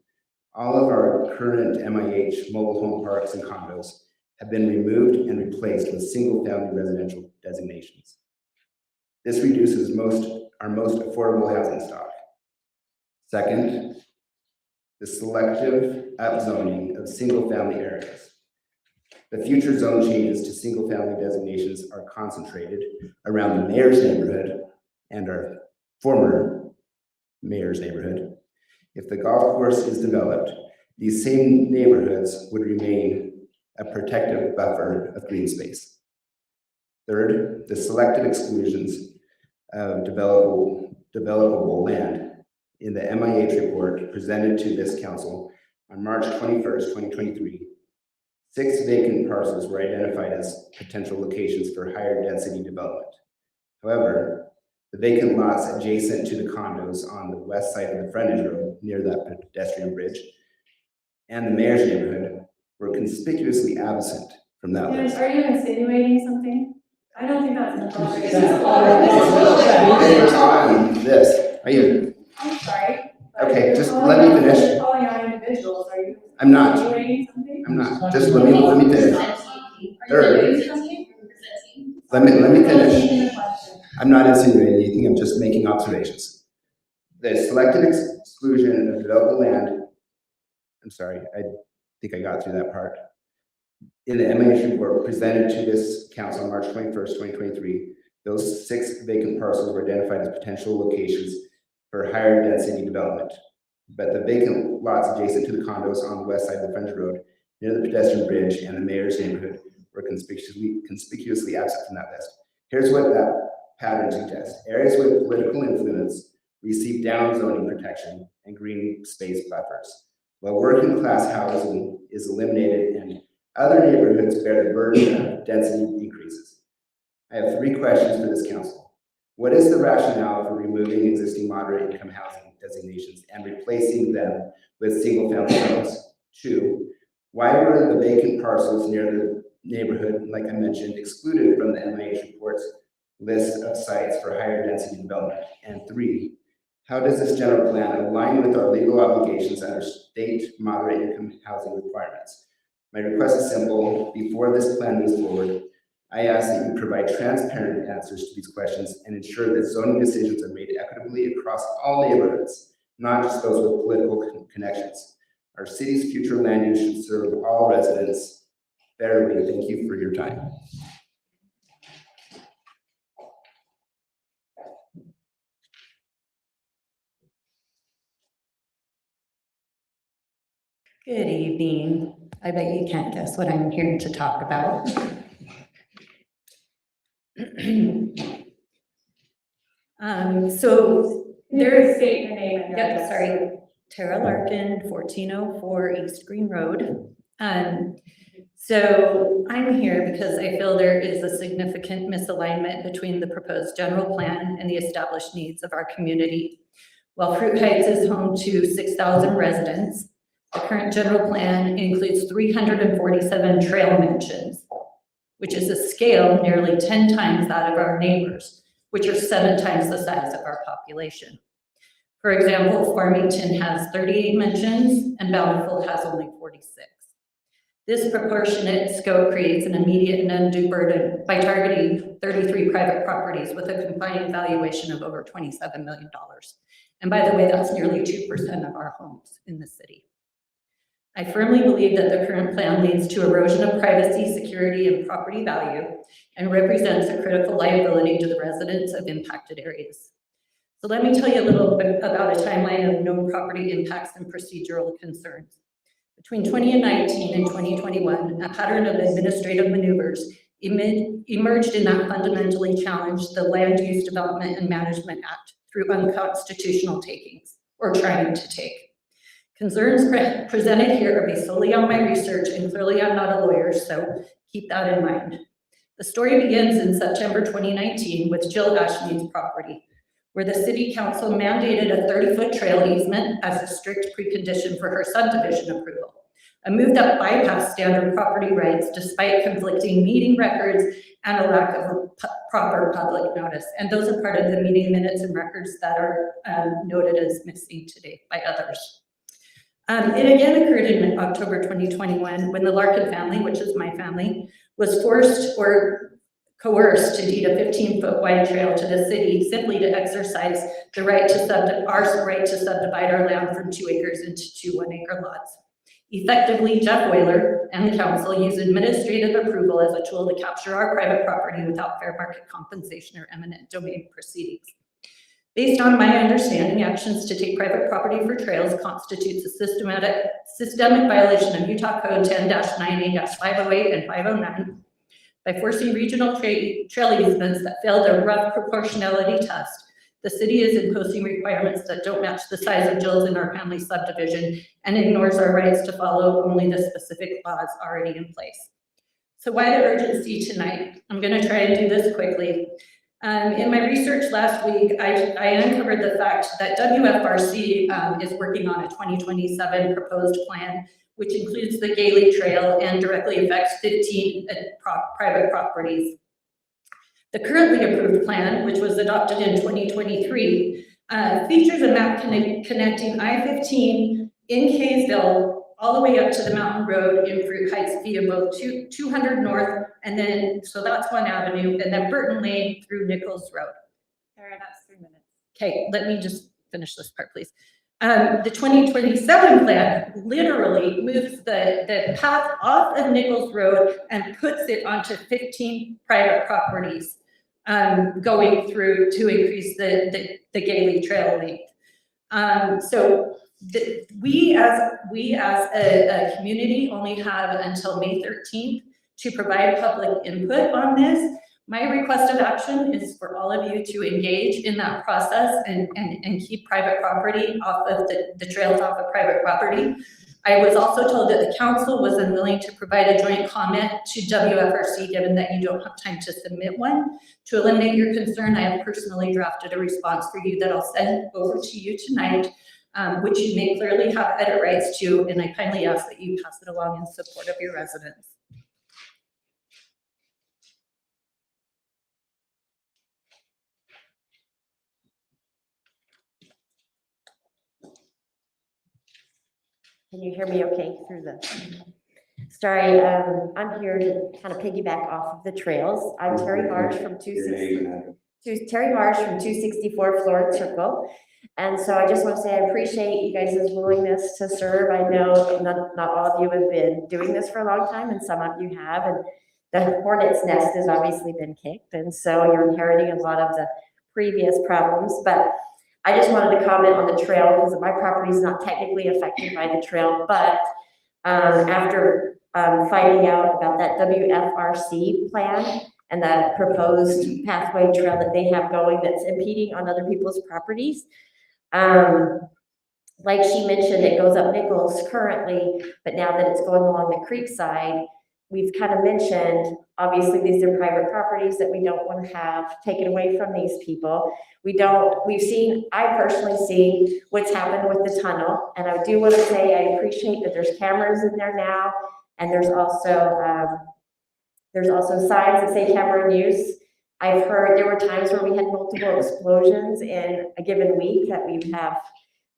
All of our current MIH mobile home parks and condos have been removed and replaced with single family residential designations. This reduces our most affordable housing stock. Second, the selective upzoning of single-family areas. The future zone changes to single-family designations are concentrated around the mayor's neighborhood and our former mayor's neighborhood. If the golf course is developed, these same neighborhoods would remain a protective buffer of green space. Third, the selective exclusions of developable land in the MIH report presented to this council on March 21st, 2023, 6 vacant parcels were identified as potential locations for higher density development. However, the vacant lots adjacent to the condos on the west side of the frontage road near that pedestrian bridge and the mayor's neighborhood were conspicuously absent from that list. Are you insinuating something? I don't think that's appropriate. This, are you? I'm sorry. but Okay, you're just calling let me out- finish. You're calling out individuals, are you? I'm not. Insinuating something? I'm not. Just let me finish. Third, let me finish. I'm not insinuating anything, I'm just making observations. The selected exclusion of developable land, I'm sorry, I think I got through that part. In the MIH report presented to this council on March 21st, 2023, those 6 vacant parcels were identified as potential locations for higher density development. But the vacant lots adjacent to the condos on the west side of the frontage road near the pedestrian bridge and the mayor's neighborhood were conspicuously absent from that list. Here's what that pattern suggests. Areas with political influence receive down zoning protection and green space buffers, while working class housing is eliminated and other neighborhoods bear the burden of density increases. I have 3 questions for this council. What is the rationale for removing existing moderate income housing designations and replacing them with single family homes? 2, why were the vacant parcels near the neighborhood, like I mentioned, excluded from the MIH report's list of sites for higher density development? And 3, how does this general plan align with our legal obligations under state moderate income housing requirements? My request is simple. Before this plan moves forward, I ask that you provide transparent answers to these questions and ensure that zoning decisions are made equitably across all neighborhoods, not just those with political connections. Our city's future land use should serve all residents fairly. Thank you for your time. Good evening. I bet you can't guess what I'm here to talk about. So there's, State your name and your yep, address. sorry, Tara Larkin, 1404 East Green Road. So I'm here because I feel there is a significant misalignment between the proposed general plan and the established needs of our community. While Fruit Heights is home to 6,000 residents, the current general plan includes 347 trail mentions, which is a scale nearly 10 times that of our neighbors, which are 7 times the size of our population. For example, Farmington has 38 mentions and Bountiful has only 46. This proportionate scope creates an immediate and undue burden by targeting 33 private properties with a combined valuation of over $27 million. And by the way, that's nearly 2% of our homes in the city. I firmly believe that the current plan leads to erosion of privacy, security, and property value, and represents a critical liability to the residents of impacted areas. So let me tell you a little bit about a timeline of known property impacts and procedural concerns. Between 2019 and 2021, a pattern of administrative maneuvers emerged in that fundamentally challenged the Land Use Development and Management Act through unconstitutional takings, or trying to take. Concerns presented here are based solely on my research, and clearly I'm not a lawyer, so keep that in mind. The story begins in September 2019 with Jill Ashmead's property, where the city council mandated a 30-foot trail easement as a strict precondition for her subdivision approval. A move that bypassed standard property rights despite conflicting meeting records and a lack of proper public notice. And those are part of the meeting minutes and records that are noted as missing today by others. It again occurred in October 2021 when the Larkin family, which is my family, was forced or coerced to deed a 15-foot wide trail to the city simply to exercise the right to subdivide our land from 2 acres into 2 1-acre lots. Effectively, Jeff Whaler and the council used administrative approval as a tool to capture our private property without fair market compensation or eminent domain proceedings. Based on my understanding, actions to take private property for trails constitutes a systemic violation of Utah Code 10-98-508 and 509 by forcing regional trail easements that failed a rough proportionality test. The city is imposing requirements that don't match the size of Jill's in our family subdivision and ignores our rights to follow only the specific laws already in place. So why the urgency tonight? I'm going to try and do this quickly. In my research last week, I uncovered the fact that WFRC is working on a 2027 proposed plan, which includes the Gailey Trail and directly affects 15 private properties. The currently approved plan, which was adopted in 2023, features a map connecting I-15 in Kaysville all the way up to the Mountain Road in Fruit Heights via both 200 North, and then, so that's one avenue, and then Burton Lane through Nichols Road. Sarah, that's 3 minutes. Okay, let me just finish this part, please. The 2027 plan literally moves the path off of Nichols Road and puts it onto 15 private properties going through to increase the Gailey Trail length. So we as a community only have until May 13th to provide public input on this. My request of action is for all of you to engage in that process and keep private property off of the trails off of private property. I was also told that the council was unwilling to provide a joint comment to WFRC, given that you don't have time to submit one. To eliminate your concern, I have personally drafted a response for you that I'll send over to you tonight, which you may clearly have edit rights to, and I kindly ask that you pass it along in support of your residents. Can you hear me okay through the? Sorry, I'm here to kind of piggyback off of the trails. I'm Terry Marsh from 264 Florence Circle. And so I just want to say I appreciate you guys' willingness to serve. I know not all of you have been doing this for a long time, and some of you have. And the hornet's nest has obviously been kicked. And so you're inheriting a lot of the previous problems. But I just wanted to comment on the trail because my property is not technically affected by the trail, but after finding out about that WFRC plan and the proposed pathway trail that they have going that's impeding on other people's properties, like she mentioned, it goes up Nichols currently, but now that it's going along the creek side, we've kind of mentioned, obviously these are private properties that we don't want to have taken away from these people. I personally see what's happened with the tunnel, and I do want to say I appreciate that there's cameras in there now, and there's also signs that say camera in use. I've heard there were times where we had multiple explosions in a given week that we have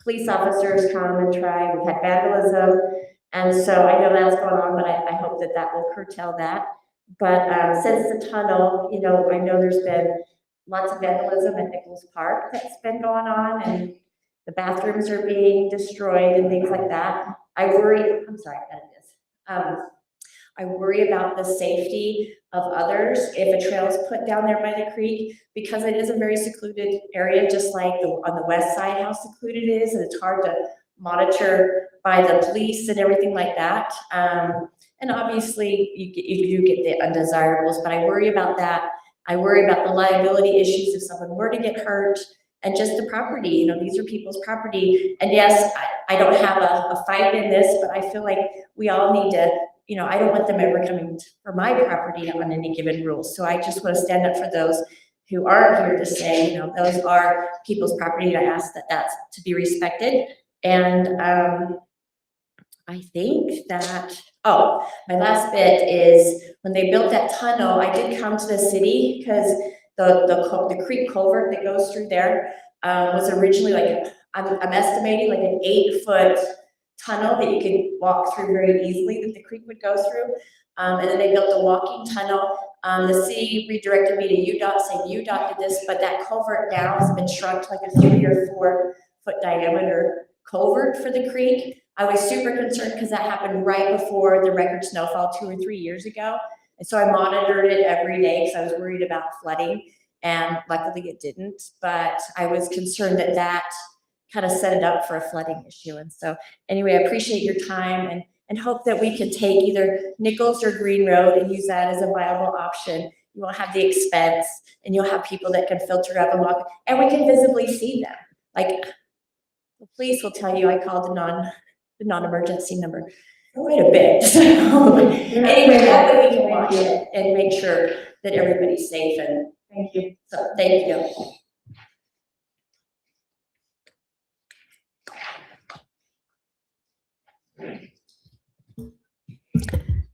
police officers come and try. We've had vandalism. And so I know that's going on, but I hope that that will curtail that. But since the tunnel, I know there's been lots of vandalism at Nichols Park that's been going on, and the bathrooms are being destroyed and things like that. I worry about the safety of others if a trail is put down there by the creek, because it is a very secluded area, just like on the west side how secluded it is, and it's hard to monitor by the police and everything like that. And obviously you do get the undesirables, but I worry about that. I worry about the liability issues if someone were to get hurt, and just the property, these are people's property. And yes, I don't have a fight in this, but I feel like we all need to, I don't want them ever coming for my property on any given rules. So I just want to stand up for those who aren't here to say, those are people's property. I ask that that's to be respected. And I think that, my last bit is when they built that tunnel, I did come to the city because the creek culvert that goes through there was originally I'm estimating like an 8-foot tunnel that you could walk through very easily that the creek would go through. And then they built a walking tunnel. The city redirected me to UDOT, saying UDOT did this, but that culvert now has been shrunk to like a 3 or 4 foot diameter culvert for the creek. I was super concerned because that happened right before the record snowfall 2 or 3 years ago. And so I monitored it every day because I was worried about flooding. and luckily it didn't, but I was concerned that that kind of set it up for a flooding issue. And so anyway, I appreciate your time and hope that we can take either Nichols or Green Road and use that as a viable option. You won't have the expense, and you'll have people that can filter up and walk, and we can visibly see them. Like, the police will tell you I called the non-emergency number quite a bit. So anyway, that way we can watch it and make sure that everybody's safe. And thank you. So thank you.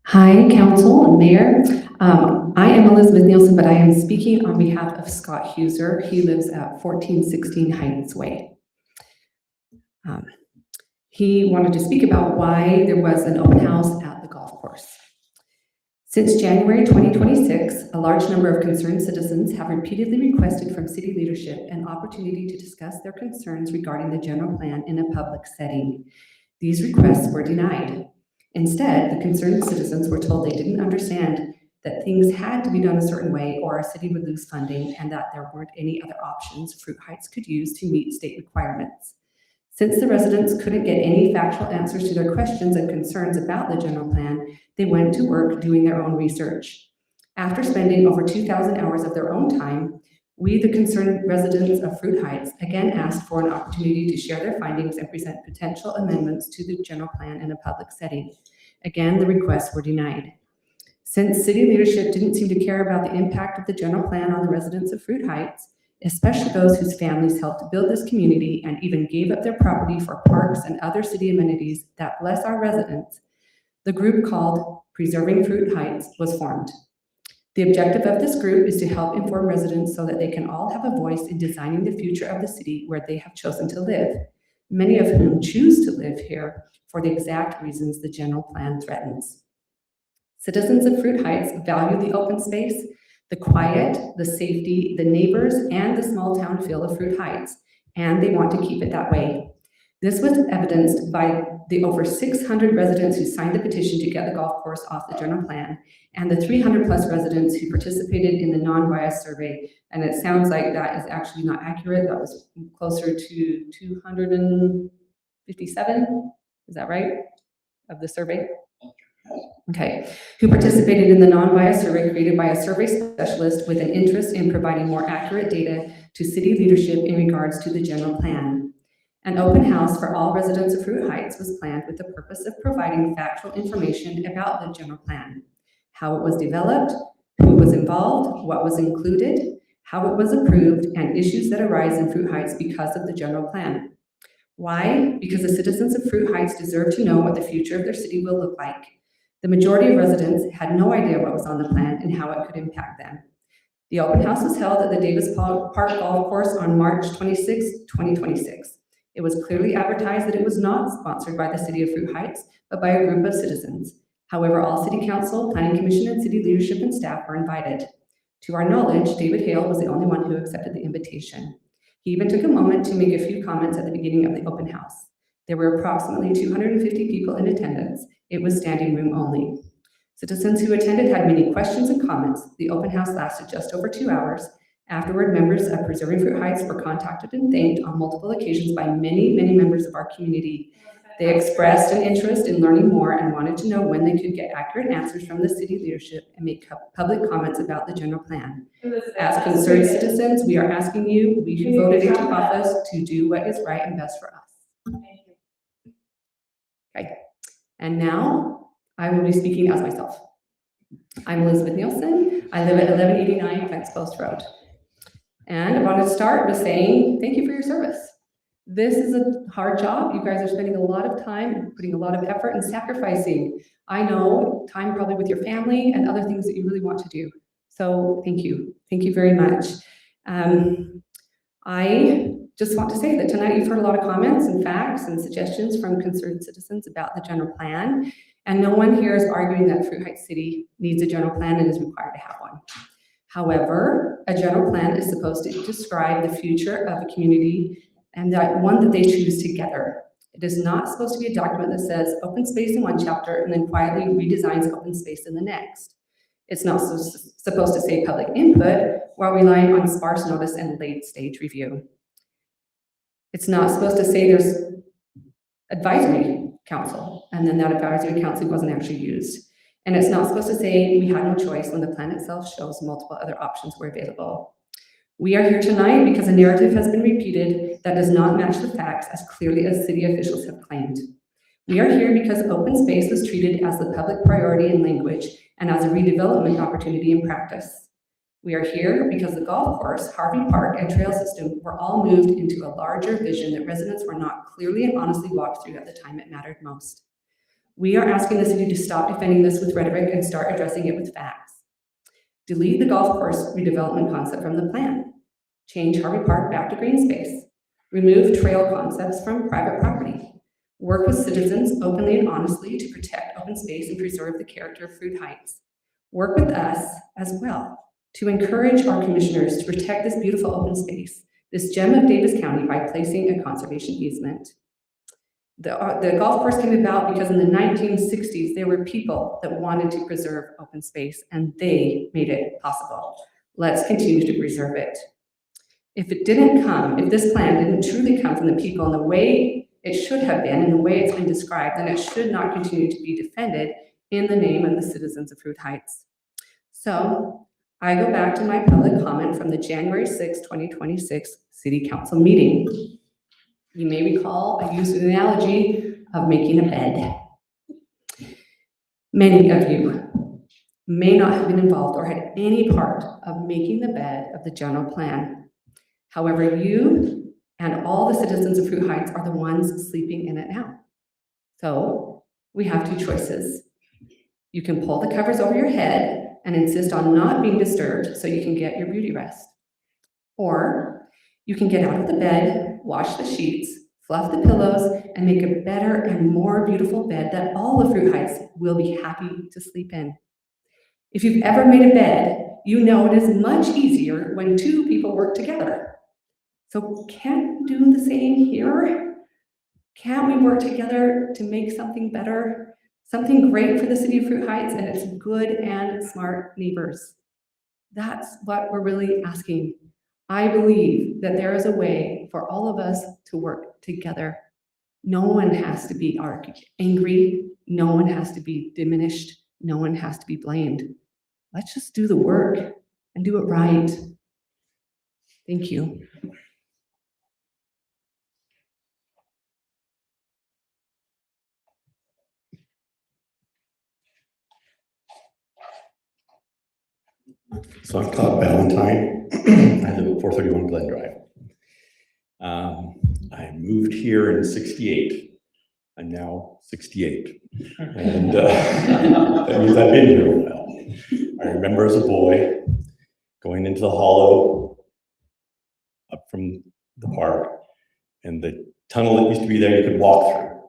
Hi, Council and Mayor. I am Elizabeth Nielsen, but I am speaking on behalf of Scott Huser. He lives at 1416 Heights Way. He wanted to speak about why there was an open house at the golf course. Since January 2026, a large number of concerned citizens have repeatedly requested from city leadership an opportunity to discuss their concerns regarding the general plan in a public setting. These requests were denied. Instead, the concerned citizens were told they didn't understand that things had to be done a certain way or our city would lose funding, and that there weren't any other options Fruit Heights could use to meet state requirements. Since the residents couldn't get any factual answers to their questions and concerns about the general plan, they went to work doing their own research. After spending over 2,000 hours of their own time, we, the concerned residents of Fruit Heights, again asked for an opportunity to share their findings and present potential amendments to the general plan in a public setting. Again, the requests were denied. Since city leadership didn't seem to care about the impact of the general plan on the residents of Fruit Heights, especially those whose families helped to build this community and even gave up their property for parks and other city amenities that bless our residents, the group called Preserving Fruit Heights was formed. The objective of this group is to help inform residents so that they can all have a voice in designing the future of the city where they have chosen to live, many of whom choose to live here for the exact reasons the general plan threatens. Citizens of Fruit Heights value the open space, the quiet, the safety, the neighbors, and the small town feel of Fruit Heights, and they want to keep it that way. This was evidenced by the over 600 residents who signed the petition to get the golf course off the general plan, and the 300 plus residents who participated in the non-biased survey. And it sounds like that is actually not accurate. That was closer to 257, is that right, of the survey? Okay, who participated in the non-biased survey created by a survey specialist with an interest in providing more accurate data to city leadership in regards to the general plan. An open house for all residents of Fruit Heights was planned with the purpose of providing factual information about the general plan, how it was developed, who was involved, what was included, how it was approved, and issues that arise in Fruit Heights because of the general plan. Why? Because the citizens of Fruit Heights deserve to know what the future of their city will look like. The majority of residents had no idea what was on the plan and how it could impact them. The open house was held at the Davis Park Golf Course on March 26, 2026. It was clearly advertised that it was not sponsored by the city of Fruit Heights, but by a group of citizens. However, all city council, planning commission, and city leadership and staff were invited. To our knowledge, David Hale was the only one who accepted the invitation. He even took a moment to make a few comments at the beginning of the open house. There were approximately 250 people in attendance. It was standing room only. Citizens who attended had many questions and comments. The open house lasted just over 2 hours. Afterward, members of Preserving Fruit Heights were contacted and thanked on multiple occasions by many, many members of our community. They expressed an interest in learning more and wanted to know when they could get accurate answers from the city leadership and make public comments about the general plan. As concerned citizens, we are asking you, we who voted into office, to do what is right and best for us. Okay, and now I will be speaking as myself. I'm Elizabeth Nielsen. I live at 1189 Fence Post Road. And I want to start with saying thank you for your service. This is a hard job. You guys are spending a lot of time, putting a lot of effort and sacrificing. I know time probably with your family and other things that you really want to do. So thank you. Thank you very much. I just want to say that tonight you've heard a lot of comments and facts and suggestions from concerned citizens about the general plan. And no one here is arguing that Fruit Heights City needs a general plan and is required to have one. However, a general plan is supposed to describe the future of a community and that one that they choose together. It is not supposed to be a document that says open space in one chapter and then quietly redesigns open space in the next. It's not supposed to say public input while relying on sparse notice and late stage review. It's not supposed to say there's advisory council, and then that advisory council wasn't actually used. And it's not supposed to say we had no choice when the plan itself shows multiple other options were available. We are here tonight because a narrative has been repeated that does not match the facts as clearly as city officials have claimed. We are here because open space was treated as the public priority in language and as a redevelopment opportunity in practice. We are here because the golf course, Harvey Park, and trail system were all moved into a larger vision that residents were not clearly and honestly walked through at the time it mattered most. We are asking the city to stop defending this with rhetoric and start addressing it with facts. Delete the golf course redevelopment concept from the plan. Change Harvey Park back to green space. Remove trail concepts from private property. Work with citizens openly and honestly to protect open space and preserve the character of Fruit Heights. Work with us as well to encourage our commissioners to protect this beautiful open space, this gem of Davis County, by placing a conservation easement. The golf course came about because in the 1960s, there were people that wanted to preserve open space, and they made it possible. Let's continue to preserve it. If this plan didn't truly come from the people in the way it should have been, in the way it's been described, then it should not continue to be defended in the name of the citizens of Fruit Heights. So I go back to my public comment from the January 6, 2026 City Council meeting. You may recall I used an analogy of making a bed. Many of you may not have been involved or had any part of making the bed of the general plan. However, you and all the citizens of Fruit Heights are the ones sleeping in it now. So we have two choices. You can pull the covers over your head and insist on not being disturbed so you can get your beauty rest. Or you can get out of the bed, wash the sheets, fluff the pillows, and make a better and more beautiful bed that all of Fruit Heights will be happy to sleep in. If you've ever made a bed, you know it is much easier when two people work together. So can't we do the same here? Can't we work together to make something better, something great for the city of Fruit Heights and its good and smart neighbors? That's what we're really asking. I believe that there is a way for all of us to work together. No one has to be angry. No one has to be diminished. No one has to be blamed. Let's just do the work and do it right. Thank you. So I'm Todd Valentine. I live at 431 Glen Drive. I moved here in '68. I'm now 68. And that means I've been here a while. I remember as a boy going into the hollow up from the park, and the tunnel that used to be there you could walk through,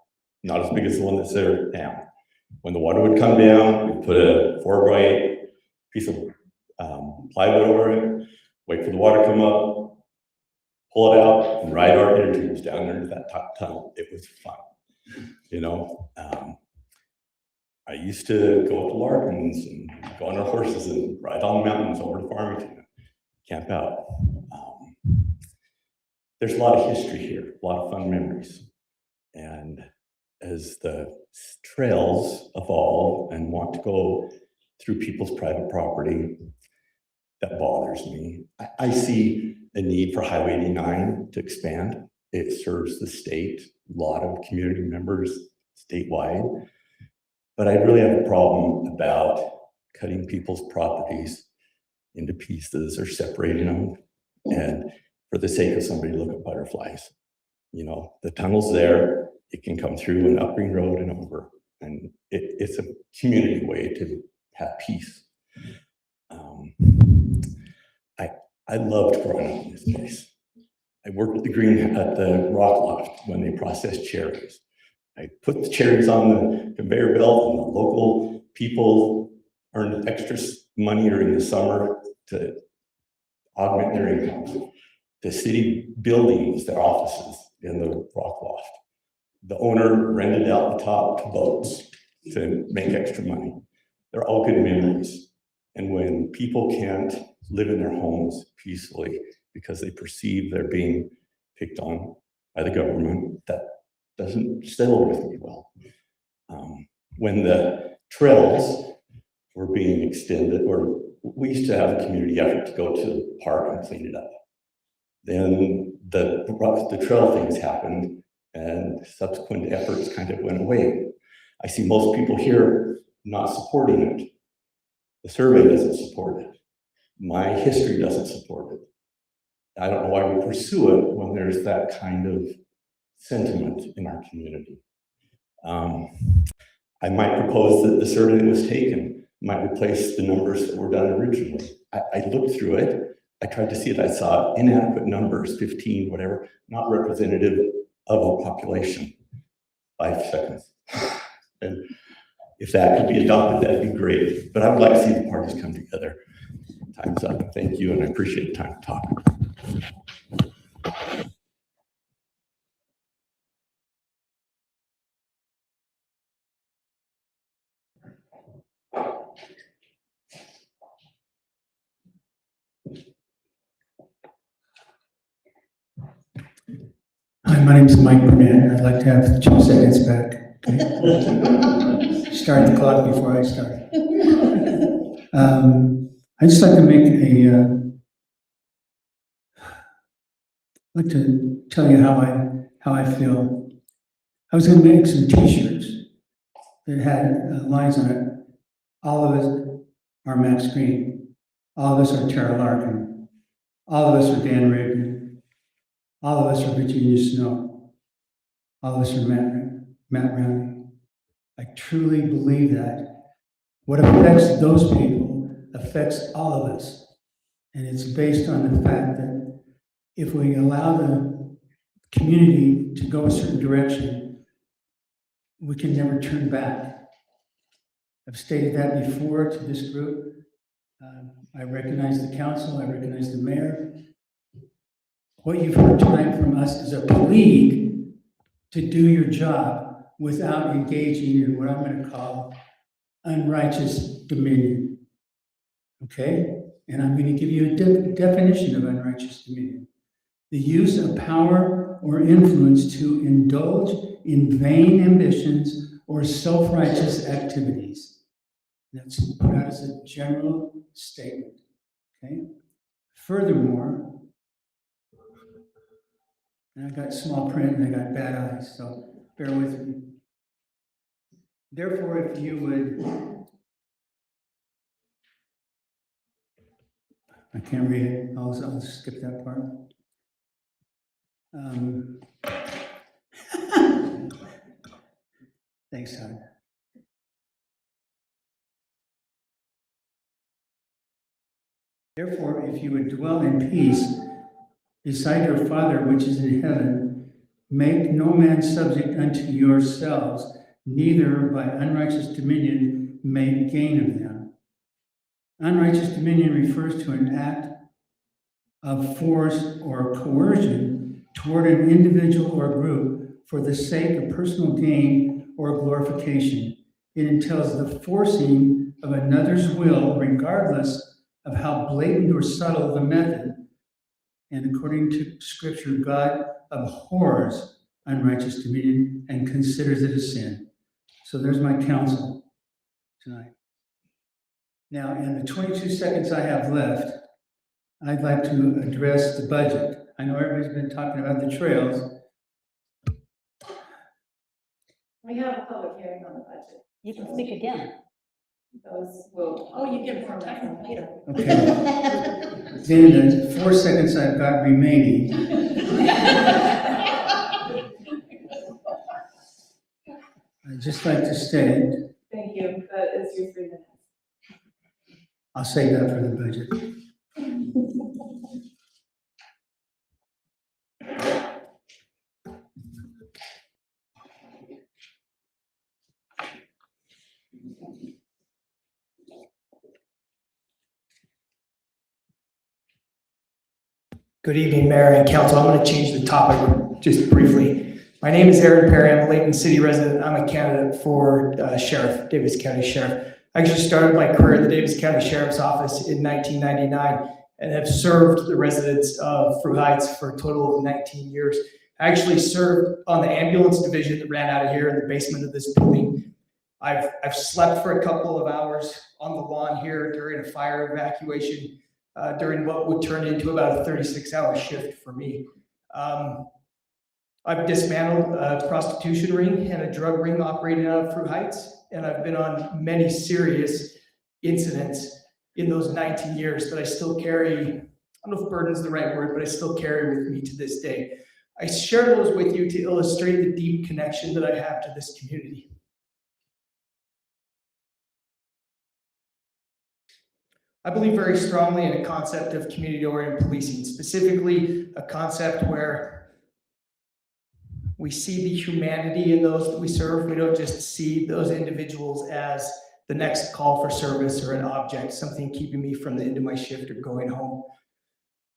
not as big as the one that's there now. When the water would come down, we'd put a 4x8 piece of plywood over it, wait for the water to come up, pull it out, and ride our inner tubes down into that top tunnel. It was fun, you know. I used to go up to Larkins and go on our horses and ride on the mountains over to Farmington, camp out. There's a lot of history here, a lot of fun memories. And as the trails evolve and want to go through people's private property, that bothers me. I see a need for Highway 89 to expand. It serves the state, a lot of community members statewide. But I really have a problem about cutting people's properties into pieces or separating them. And for the sake of somebody to look at butterflies, you know, the tunnel's there, it can come through an up Green Road and over. And it's a community way to have peace. I loved growing up in this place. I worked at the Rock Loft when they processed cherries. I put the cherries on the conveyor belt, and the local people earned extra money during the summer to augment their incomes. The city buildings, their offices in the Rock Loft. The owner rented out the top to boats to make extra money. They're all good memories. And when people can't live in their homes peacefully because they perceive they're being picked on by the government, that doesn't settle with me well. When the trails were being extended, or we used to have a community effort to go to the park and clean it up. Then the trail things happened and subsequent efforts kind of went away. I see most people here not supporting it. The survey doesn't support it. My history doesn't support it. I don't know why we pursue it when there's that kind of sentiment in our community. I might propose that the survey that was taken might replace the numbers that were done originally. I looked through it. I tried to see it. I saw inadequate numbers, 15, whatever, not representative of a population. 5 seconds. And if that could be adopted, that'd be great. But I would like to see the parties come together. Time's up. Thank you, and I appreciate the time to talk. Hi, my name is Mike Burnett. I'd like to have 2 seconds back. Okay? Start the clock before I start. I'd just like to make I'd like to tell you how I feel. I was going to make some T-shirts that had lines on it. All of us are Max Green. All of us are Tara Larkin. All of us are Dan Reagan. All of us are Virginia Snow. All of us are Matt Rowney. I truly believe that what affects those people affects all of us. And it's based on the fact that if we allow the community to go a certain direction, we can never turn back. I've stated that before to this group. I recognize the council, I recognize the mayor. What you've heard tonight from us is a plea to do your job without engaging in what I'm going to call unrighteous dominion. Okay? And I'm going to give you a definition of unrighteous dominion. The use of power or influence to indulge in vain ambitions or self-righteous activities. That's put out as a general statement. Okay? Furthermore, and I got small print and I got bad eyes, so bear with me. Therefore, if you would, I can't read it, I'll skip that part. Thanks, Todd. Therefore, if you would dwell in peace beside your Father which is in heaven, make no man subject unto yourselves, neither by unrighteous dominion make gain of them. Unrighteous dominion refers to an act of force or coercion toward an individual or group for the sake of personal gain or glorification. It entails the forcing of another's will, regardless of how blatant or subtle the method. And according to Scripture, God abhors unrighteous dominion and considers it a sin. So there's my counsel tonight. Now, in the 22 seconds I have left, I'd like to address the budget. I know everybody's been talking about the trails. We have a public hearing on the budget. You can speak again. Those will, oh, you get more time later. Okay. Then in the 4 seconds I've got remaining, I'd just like to state, Thank you, that is your 3 minutes. I'll save that for the budget. Good evening, Mayor and Council. I'm going to change the topic just briefly. My name is Aaron Perry. I'm a Layton City resident. I'm a candidate for Sheriff, Davis County Sheriff. I actually started my career at the Davis County Sheriff's Office in 1999 and have served the residents of Fruit Heights for a total of 19 years. I actually served on the ambulance division that ran out of here in the basement of this building. I've slept for a couple of hours on the lawn here during a fire evacuation, during what would turn into about a 36-hour shift for me. I've dismantled a prostitution ring and a drug ring operating out of Fruit Heights, and I've been on many serious incidents in those 19 years that I still carry. I don't know if burden's the right word, but I still carry with me to this day. I share those with you to illustrate the deep connection that I have to this community. I believe very strongly in a concept of community-oriented policing, specifically a concept where we see the humanity in those that we serve. We don't just see those individuals as the next call for service or an object, something keeping me from the end of my shift or going home.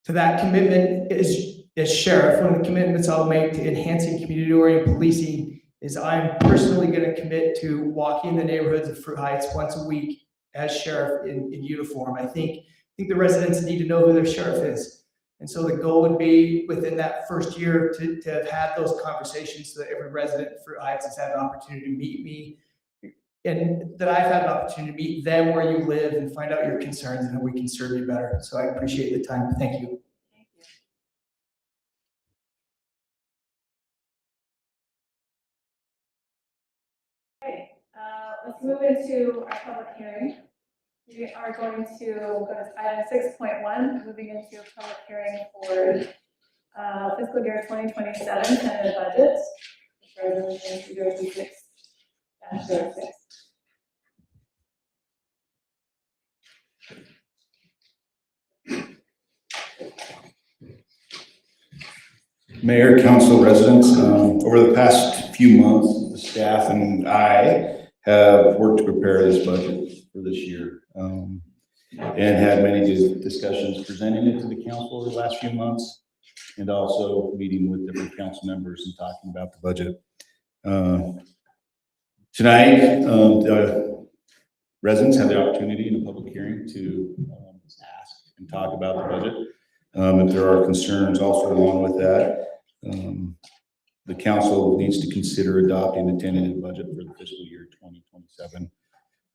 To that commitment as sheriff, one of the commitments I'll make to enhancing community-oriented policing is I'm personally going to commit to walking the neighborhoods of Fruit Heights once a week as sheriff in uniform. I think the residents need to know who their sheriff is. And so the goal would be within that first year to have had those conversations so that every resident of Fruit Heights has had an opportunity to meet me, and that I've had an opportunity to meet them where you live and find out your concerns and how we can serve you better. So I appreciate the time. Thank you. Okay, let's move into our public hearing. We are going to go to item 6.1, moving into a public hearing for fiscal year 2027 tentative budget. Resolution 2026-06. Mayor, council, residents, over the past few months, the staff and I have worked to prepare this budget for this year, and had many discussions presenting it to the council over the last few months, and also meeting with different council members and talking about the budget. Tonight, the residents have the opportunity in a public hearing to ask and talk about the budget. If there are concerns also along with that, the council needs to consider adopting the tentative budget for the fiscal year 2027.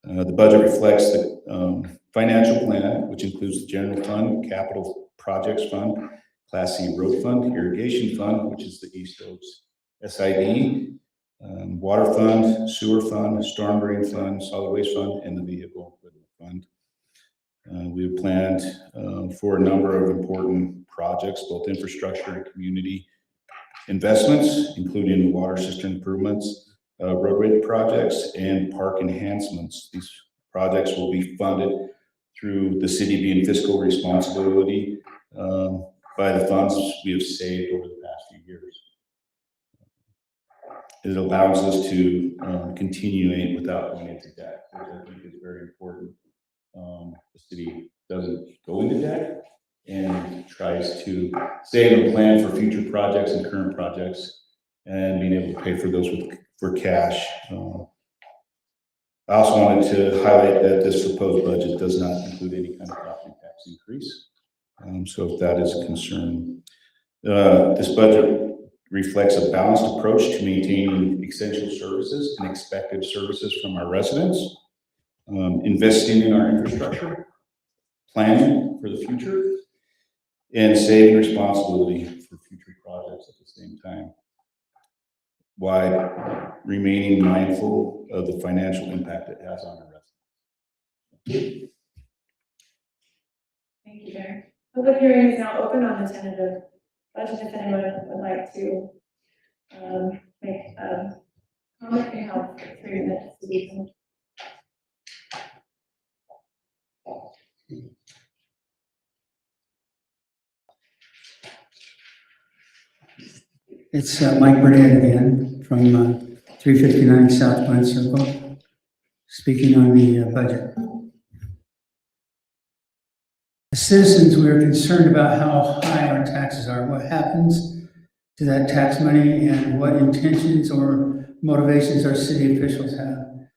The budget reflects the financial plan, which includes the general fund, capital projects fund, Class C road fund, irrigation fund, which is the East Oaks SID, water fund, sewer fund, storm drain fund, solid waste fund, and the vehicle equipment fund. We have planned for a number of important projects, both infrastructure and community investments, including water system improvements, roadway projects, and park enhancements. These projects will be funded through the city being fiscal responsibility by the funds we have saved over the past few years. It allows us to continue without going into debt, which I think is very important. The city doesn't go into debt and tries to save and plan for future projects and current projects, and being able to pay for those for cash. I also wanted to highlight that this proposed budget does not include any kind of property tax increase. So if that is a concern, this budget reflects a balanced approach to maintaining essential services and expected services from our residents, investing in our infrastructure, planning for the future, and saving responsibility for future projects at the same time, while remaining mindful of the financial impact it has on our residents. Thank you, Mayor. Public hearing is now open on the tentative budget. If anyone would like to make a comment, you have 3 minutes to do so. It's Mike Burnett again from 359 South Glen Circle, speaking on the budget. As citizens, we are concerned about how high our taxes are, what happens to that tax money, and what intentions or motivations our city officials have.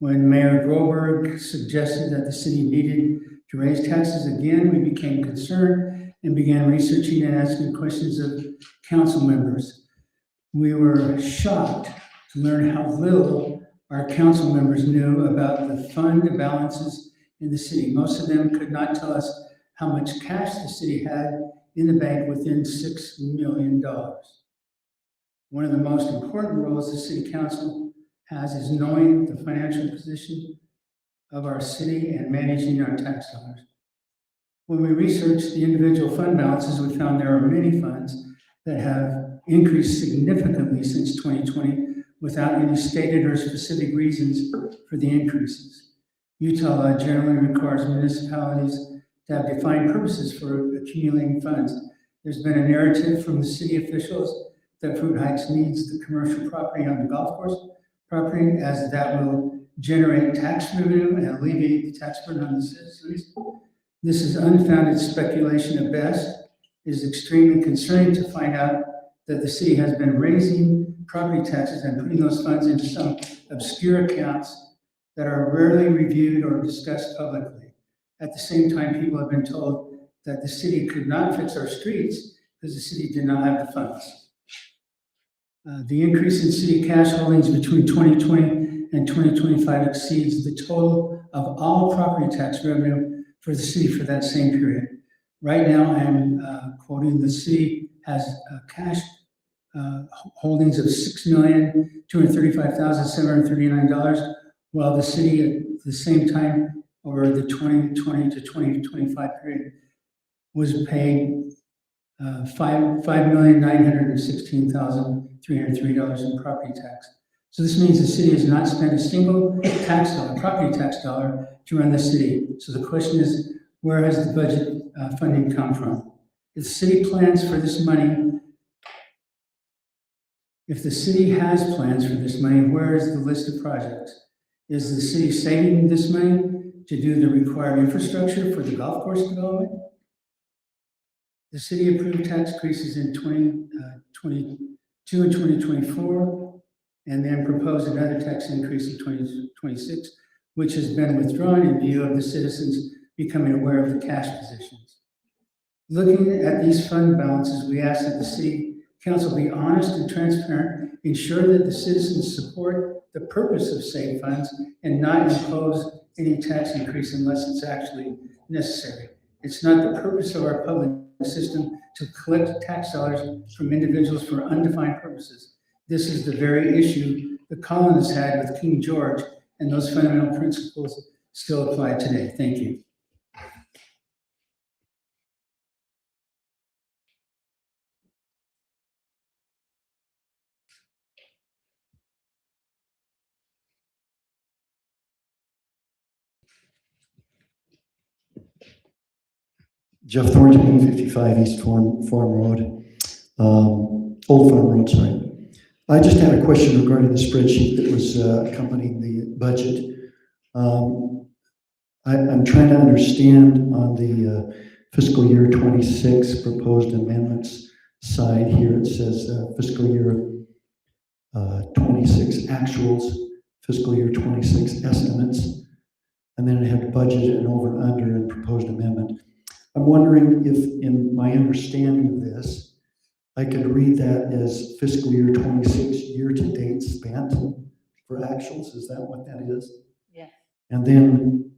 When Mayor Groberg suggested that the city needed to raise taxes again, we became concerned and began researching and asking questions of council members. We were shocked to learn how little our council members knew about the fund balances in the city. Most of them could not tell us how much cash the city had in the bank within $6 million. One of the most important roles the city council has is knowing the financial position of our city and managing our tax dollars. When we researched the individual fund balances, we found there are many funds that have increased significantly since 2020 without any stated or specific reasons for the increases. Utah law generally requires municipalities to have defined purposes for accumulating funds. There's been a narrative from the city officials that Fruit Heights needs the commercial property on the golf course property, as that will generate tax revenue and alleviate the tax burden on the citizens. This is unfounded speculation at best. It is extremely concerning to find out that the city has been raising property taxes and putting those funds into some obscure accounts that are rarely reviewed or discussed publicly. At the same time, people have been told that the city could not fix our streets because the city did not have the funds. The increase in city cash holdings between 2020 and 2025 exceeds the total of all property tax revenue for the city for that same period. Right now, I'm quoting, the city has cash holdings of $6,235,739, while the city at the same time over the 2020 to 2025 period was paid $5,916,303 in property tax. So this means the city has not spent a single tax dollar, property tax dollar, to run the city. So the question is, where has the budget funding come from? If the city plans for this money, if the city has plans for this money, where is the list of projects? Is the city saving this money to do the required infrastructure for the golf course development? The city approved tax increases in 2022 and 2024, and then proposed another tax increase in 2026, which has been withdrawn in view of the citizens becoming aware of the cash positions. Looking at these fund balances, we ask that the city council be honest and transparent, ensure that the citizens support the purpose of saved funds, and not impose any tax increase unless it's actually necessary. It's not the purpose of our public system to collect tax dollars from individuals for undefined purposes. This is the very issue the colonists had with King George, and those fundamental principles still apply today. Thank you. Jeff Thornton, 55 East Farm Road, Old Farm Road, sorry. I just had a question regarding the spreadsheet that was accompanying the budget. I'm trying to understand on the fiscal year 26 proposed amendments side here. It says fiscal year 26 actuals, fiscal year 26 estimates, and then it had budget and over and under and proposed amendment. I'm wondering if, in my understanding of this, I could read that as fiscal year 26 year-to-date spent for actuals. Is that what that is? Yes. And then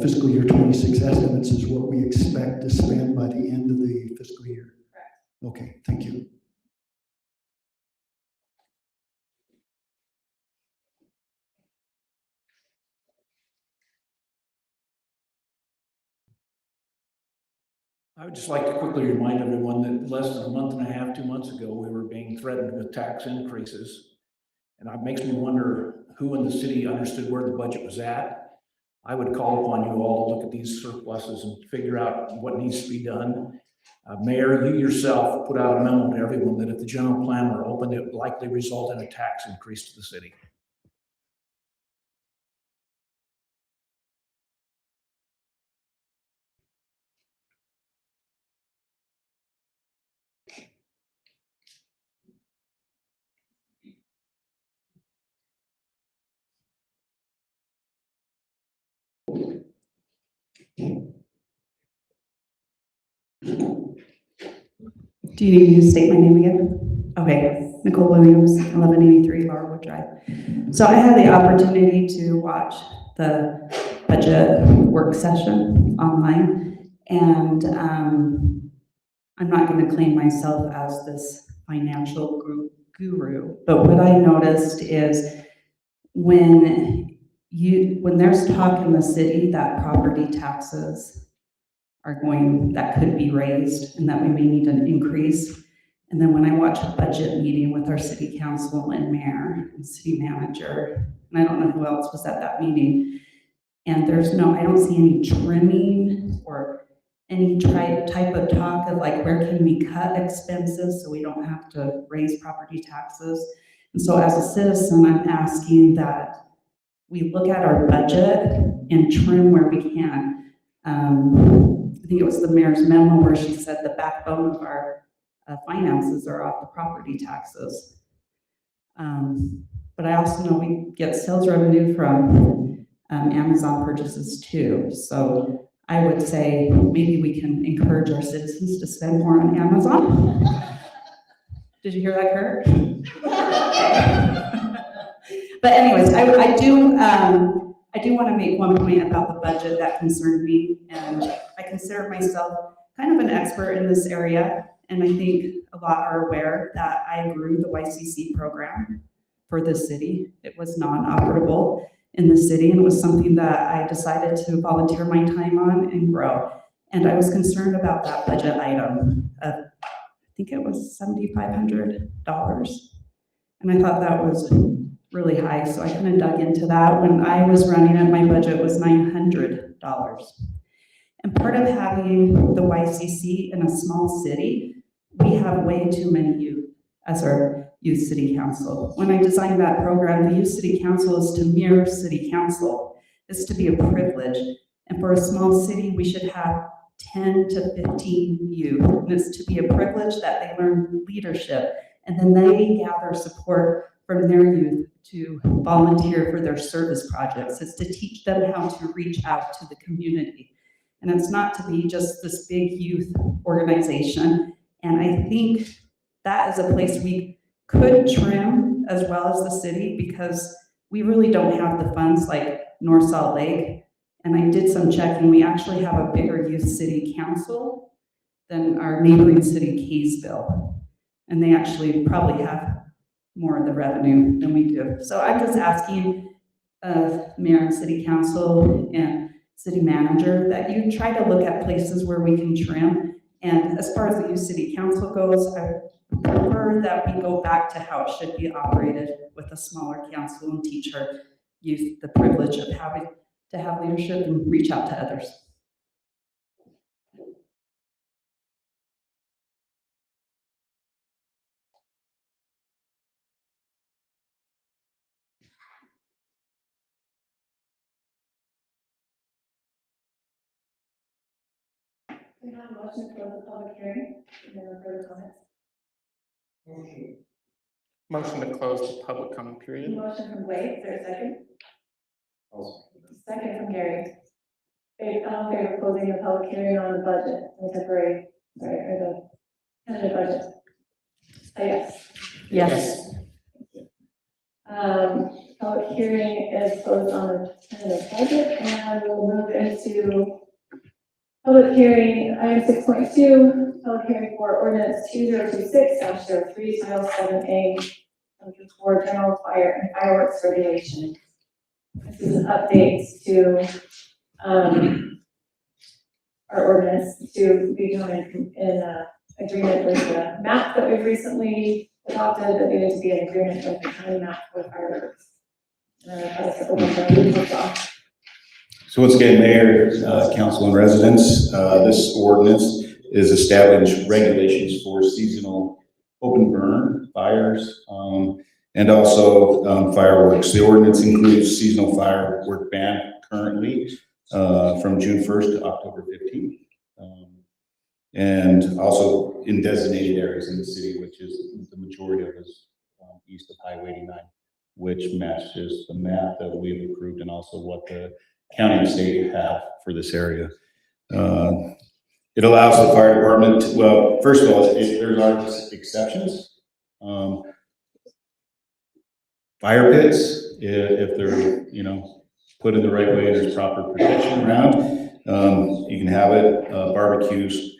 fiscal year 26 estimates is what we expect to spend by the end of the fiscal year. Correct. Okay, thank you. I would just like to quickly remind everyone that less than a month and a half, 2 months ago, we were being threatened with tax increases. And it makes me wonder who in the city understood where the budget was at. I would call upon you all to look at these surpluses and figure out what needs to be done. Mayor, you yourself put out a memo to everyone that if the general plan were opened, it would likely result in a tax increase to the city. Do you need me to state my name again? Okay, Nicole Williams, 1183 Laurelwood Drive. So I had the opportunity to watch the budget work session online, and I'm not going to claim myself as this financial guru, but what I noticed is when there's talk in the city that property taxes that could be raised and that we may need an increase. And then when I watch a budget meeting with our city council and mayor and city manager, and I don't know who else was at that meeting, and I don't see any trimming or any type of talk of like, where can we cut expenses so we don't have to raise property taxes? And so as a citizen, I'm asking that we look at our budget and trim where we can. I think it was the mayor's memo where she said the backbone of our finances are off the property taxes. But I also know we get sales revenue from Amazon purchases too. So I would say maybe we can encourage our citizens to spend more on Amazon. Did you hear that, Kurt? But anyways, I do want to make one point about the budget that concerned me, and I consider myself kind of an expert in this area, and I think a lot are aware that I grew the YCC program for the city. It was non-operable in the city, and it was something that I decided to volunteer my time on and grow. And I was concerned about that budget item of, I think it was $7,500, and I thought that was really high, so I kind of dug into that. When I was running it, my budget was $900. And part of having the YCC in a small city, we have way too many youth as our youth city council. When I designed that program, the youth city council is to mirror city council. It's to be a privilege. And for a small city, we should have 10 to 15 youth. And it's to be a privilege that they learn leadership, and then they gather support from their youth to volunteer for their service projects. It's to teach them how to reach out to the community. And it's not to be just this big youth organization. And I think that is a place we could trim as well as the city, because we really don't have the funds like North Salt Lake. And I did some checking. We actually have a bigger youth city council than our neighboring city, Kaysville. And they actually probably have more of the revenue than we do. So I'm just asking mayor and city council and city manager that you try to look at places where we can trim. And as far as the youth city council goes, I prefer that we go back to how it should be operated with a smaller council and teach our youth the privilege of having to have leadership and reach out to others. We have a motion to close the public hearing. Any further comments? Motion to close the public comment period. Motion from Blake, is there a second? Second from Gary. All in favor of closing the public hearing on the budget, or the tentative budget? Yes. Yes. Public hearing is closed on the tentative budget, and we'll move into public hearing, item 6.2, public hearing for ordinance 2026-03, Title 7A, for general fire and fireworks regulation. This is an update to our ordinance to be going in agreement with the map that we've recently adopted, that needed to be in agreement with the county map for fireworks. So once again, Mayor, Council and residents, this ordinance is established regulations for seasonal open burn fires and also fireworks. The ordinance includes seasonal firework ban currently from June 1st to October 15th. And also in designated areas in the city, which is the majority of us east of Highway 89, which matches the map that we've approved and also what the county and state have for this area. It allows the fire department to, well, first of all, there are exceptions. Fire pits, if they're, you know, put in the right way, there's proper protection around. You can have it, barbecues,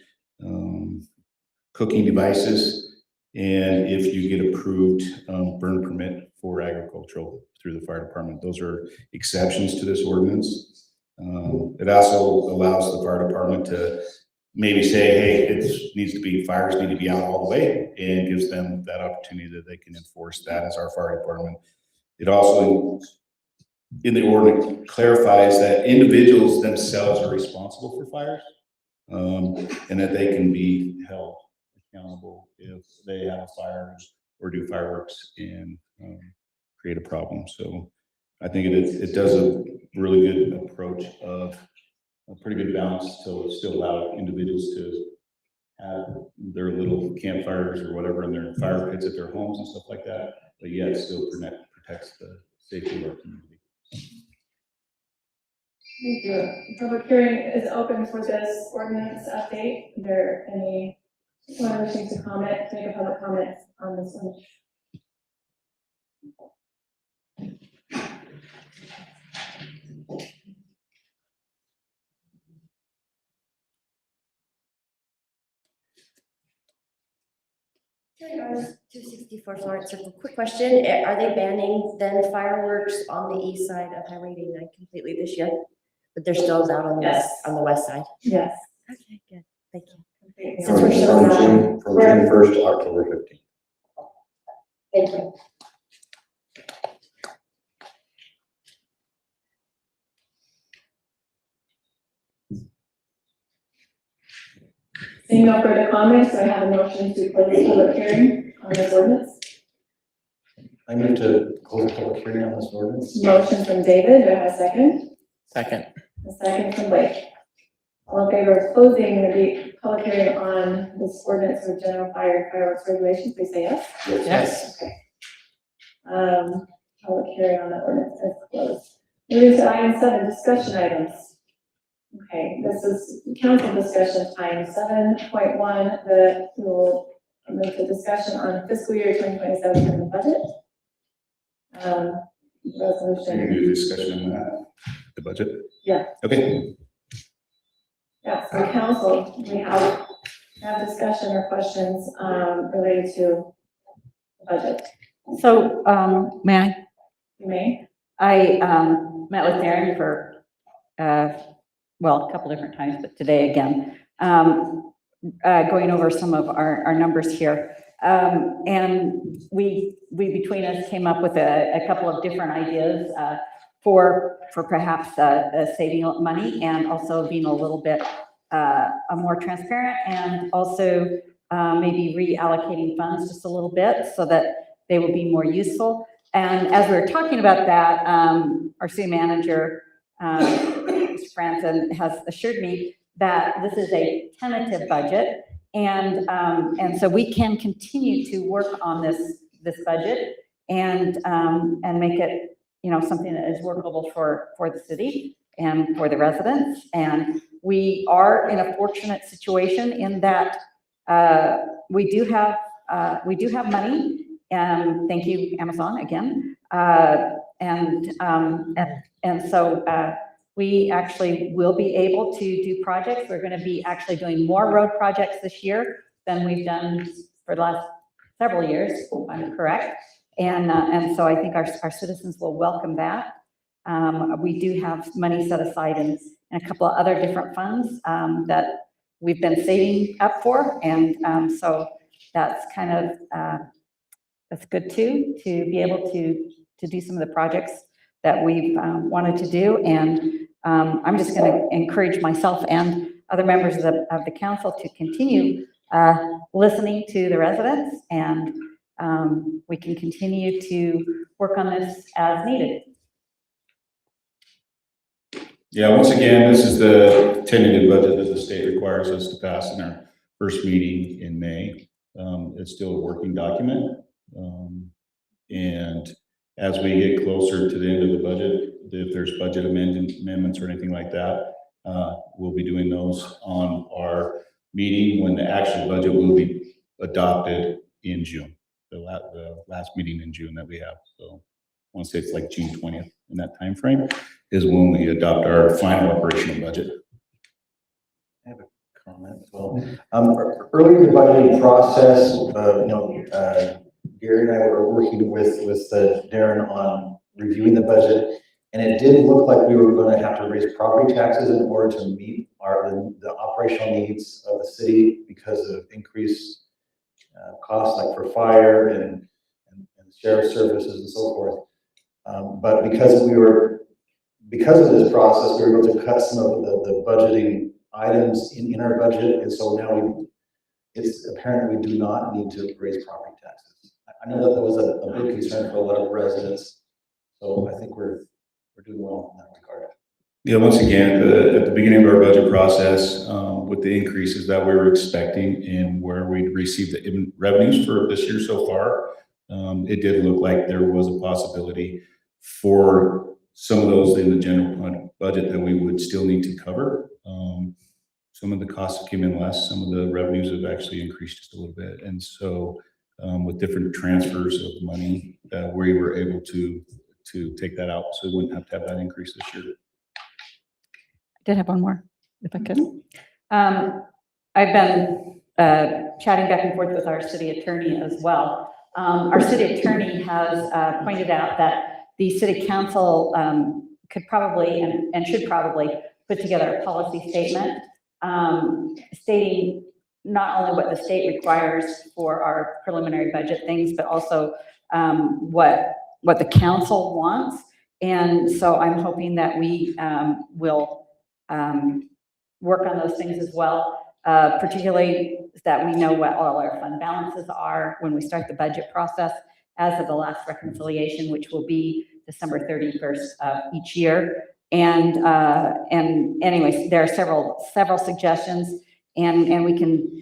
cooking devices, and if you get approved burn permit for agricultural through the fire department, those are exceptions to this ordinance. It also allows the fire department to maybe say, hey, fires need to be out all the way, and gives them that opportunity that they can enforce that as our fire department. It also, in the ordinance, clarifies that individuals themselves are responsible for fires, and that they can be held accountable if they have a fire or do fireworks and create a problem. So I think it does a really good approach of a pretty good balance to still allow individuals to have their little campfires or whatever in their fire pits at their homes and stuff like that, but yet still protects the safety of our community. Thank you. Public hearing is open for this ordinance update. Are there anyone wishing to comment, make a public comment on this one? Hours 264 Florence Circle. Quick question. Are they banning then fireworks on the east side of Highway 89 completely this year? But they're still out on the west side? Yes. Okay, good. Thank you. Since we're still From June 1st to October 15th. Thank you. Seeing no further comments, I have a motion to close the public hearing on this ordinance. I move to close the public hearing on this ordinance. Motion from David, do I have a second? Second. A second from Blake. All in favor of closing the public hearing on this ordinance for general fireworks regulations, please say yes. Yes. Okay. Public hearing on that ordinance is closed. Moving to item 7, discussion items. Okay, this is council discussion time, 7.1, we will move to discussion on fiscal year 2027 and the budget. So you can do discussion on that, the budget? Yeah. Okay. Yeah, so council, we have discussion or questions related to the budget. So, may I? You may. I met with Darren for, well, a couple different times, but today again, going over some of our numbers here. And we between us came up with a couple of different ideas for perhaps saving money and also being a little bit more transparent, and also maybe reallocating funds just a little bit so that they will be more useful. And as we were talking about that, our city manager, Mr. Franson, has assured me that this is a tentative budget, and so we can continue to work on this budget and make it, you know, something that is workable for the city and for the residents. And we are in a fortunate situation in that we do have money. And thank you, Amazon, again. And so we actually will be able to do projects. We're going to be actually doing more road projects this year than we've done for the last several years, if I'm correct. And so I think our citizens will welcome that. We do have money set aside in a couple of other different funds that we've been saving up for. And so that's kind of, that's good too, to be able to do some of the projects that we've wanted to do. And I'm just going to encourage myself and other members of the council to continue listening to the residents, and we can continue to work on this as needed. Yeah, once again, this is the tentative budget that the state requires us to pass in our first meeting in May. It's still a working document. And as we get closer to the end of the budget, if there's budget amendments or anything like that, we'll be doing those on our meeting when the actual budget will be adopted in June, the last meeting in June that we have. So I want to say it's like June 20th in that time frame is when we adopt our final operational budget. I have a comment as well. Early in the budgeting process, Gary and I were working with Darren on reviewing the budget, and it did look like we were going to have to raise property taxes in order to meet the operational needs of the city because of increased costs like for fire and sheriff services and so forth. But because of this process, we were able to cut some of the budgeting items in our budget, and so now it's apparent we do not need to raise property taxes. I know that was a big concern for a lot of residents, so I think we're doing well in that regard. Yeah, once again, at the beginning of our budget process, with the increases that we were expecting and where we received the revenues for this year so far, it did look like there was a possibility for some of those in the general budget that we would still need to cover. Some of the costs came in less, some of the revenues have actually increased just a little bit. And so with different transfers of money, we were able to take that out so we wouldn't have to have that increase this year. I did have one more, if I could. I've been chatting back and forth with our city attorney as well. Our city attorney has pointed out that the city council could probably and should probably put together a policy statement stating not only what the state requires for our preliminary budget things, but also what the council wants. And so I'm hoping that we will work on those things as well, particularly that we know what all our fund balances are when we start the budget process as of the last reconciliation, which will be December 31st of each year. And anyways, there are several suggestions, and we can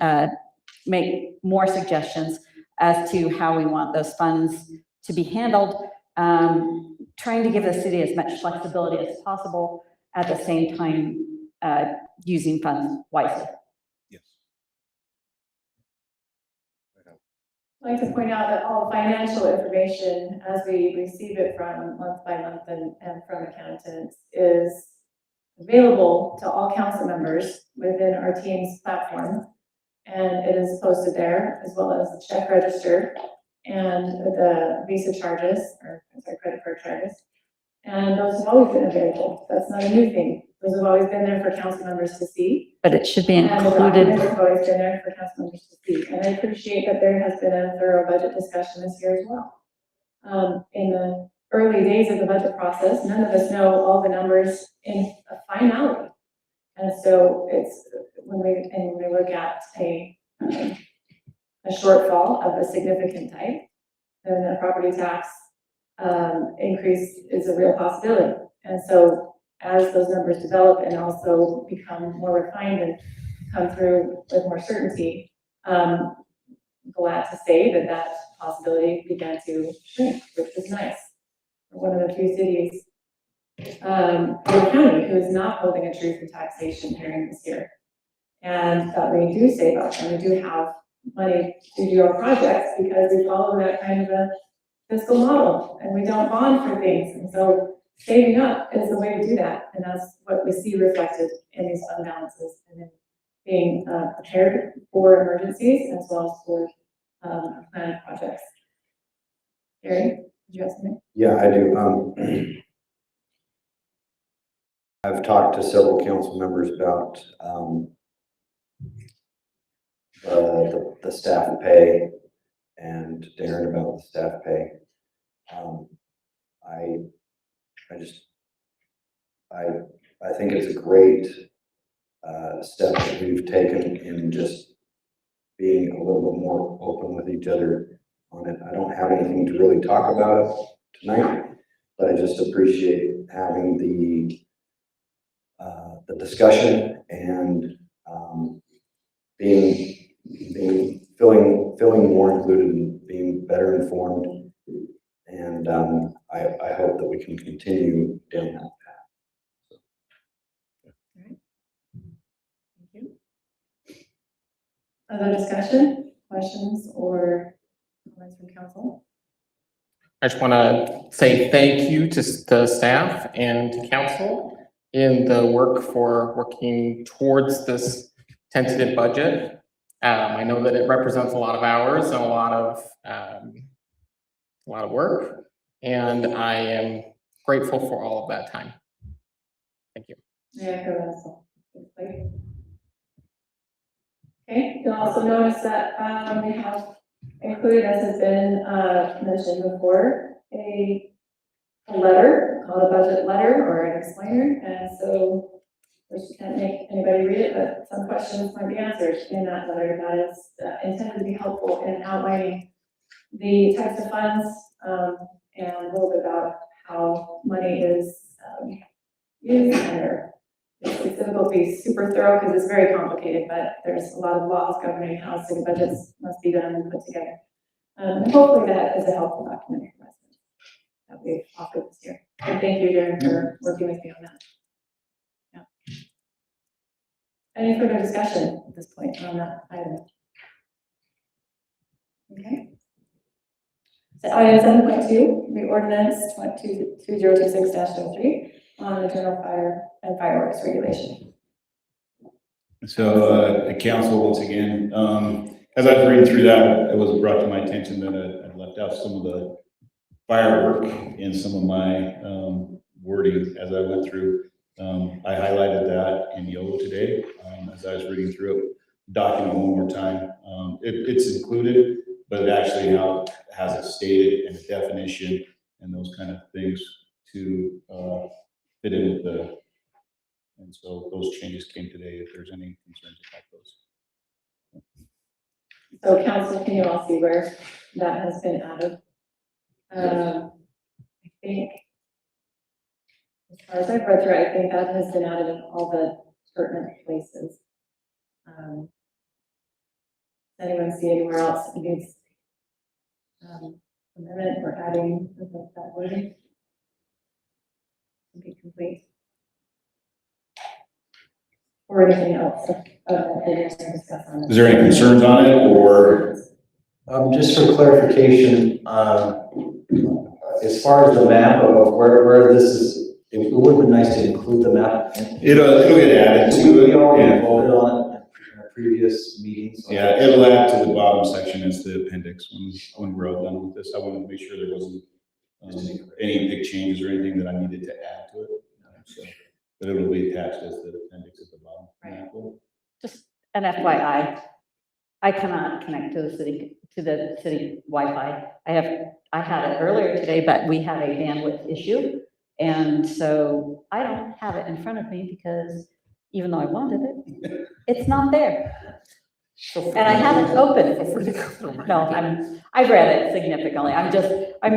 make more suggestions as to how we want those funds to be handled, trying to give the city as much flexibility as possible at the same time using funds wisely. I'd like to point out that all financial information, as we receive it from month by month and from accountants, is available to all council members within our team's platform. And it is posted there, as well as the check register and the Visa charges, or credit card charges. And those have always been available. That's not a new thing. Those have always been there for council members to see. But it should be And the included. documents have always been there for council members to see. And I appreciate that there has been a thorough budget discussion this year as well. In the early days of the budget process, none of us know all the numbers in a finality. And so it's when we look at a shortfall of a significant type, then the property tax increase is a real possibility. And so as those numbers develop and also become more refined and come through with more certainty, glad to say that possibility began to shrink, which is nice. We're one of the few cities in the county who is not holding a truth in taxation hearing this year. And that we do save up and we do have money to do our projects because we follow that kind of a fiscal model and we don't bond for things. And so saving up is the way to do that. And that's what we see reflected in these fund balances and in being prepared for emergencies as well as for planned projects. Gary, did you have something? Yeah, I do. I've talked to several council members about the staff pay and Darren about the staff pay. I think it's a great step that we've taken in just being a little bit more open with each other on it. I don't have anything to really talk about it tonight, but I just appreciate having the discussion and feeling more included and being better informed. And we can continue down that path. Thank you. Other discussion, questions, or comments from council? I just want to say thank you to the staff and to council in the work for working towards this tentative budget. I know that it represents a lot of hours and a lot of work, and I am grateful for all of that time. Thank you. Yeah, okay, you'll also notice that we have included, as has been mentioned before, a letter called a budget letter or an explainer. And so, which can't make anybody read it, but some questions might be answered in that letter that is intended to be helpful in outlining the types of funds and a little bit about how money is used. And it's difficult to be super thorough because it's very complicated, but there's a lot of laws governing how city budgets must be done and put together. And hopefully that is a helpful document for residents that we've offered this year. And thank you, Darren, for working with me on that. Yeah. Any further discussion at this point on that item? Okay. So item 7.2, the ordinance 2026-03 on the general fire and fireworks regulation. So, the council, once again, as I was reading through that, it was brought to my attention that I left out some of the firework in some of my wording as I went through. I highlighted that in yellow today as I was reading through it, document one more time. It's included, but it actually now has it stated and a definition and those kind of things to fit in with the, and so those changes came today if there's any concerns about those. So council, can you all see where that has been added? I think, as far as I've read through, I think that has been added in all the pertinent places. Does anyone see anywhere else that needs amendment or adding that wording? To be complete. Or anything else that you're going to discuss on it? Is there any concerns on it, or? Just for clarification, as far as the map of where this is, it would have been nice to include the map. It'll get added to it. We already voted on it in our previous meetings. Yeah, it'll add to the bottom section as the appendix when we're all done with this. I wanted to make sure there wasn't any big changes or anything that I needed to add to it. So, but it will be attached as the appendix at the bottom. Right. Just an FYI, I cannot connect to the city Wi-Fi. I had it earlier today, but we had a bandwidth issue. And so I don't have it in front of me because even though I wanted it, it's not there. And I haven't opened it. No, I've read it significantly. I'm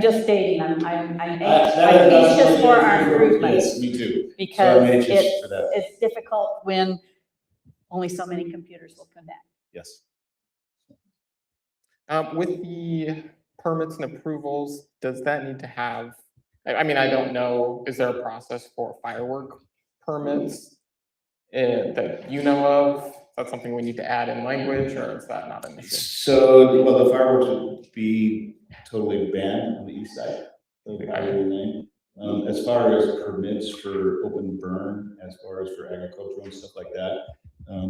just stating, I'm anxious for our improvement. Yes, me too. Because So I'm anxious for that. it's difficult when only so many computers will connect. Yes. With the permits and approvals, does that need to have, I mean, I don't know, is there a process for firework permits that you know of? Is that something we need to add in language, or is that not an issue? So, well, the fireworks would be totally banned on the east side of the highway lane. As far as permits for open burn, as far as for agricultural and stuff like that,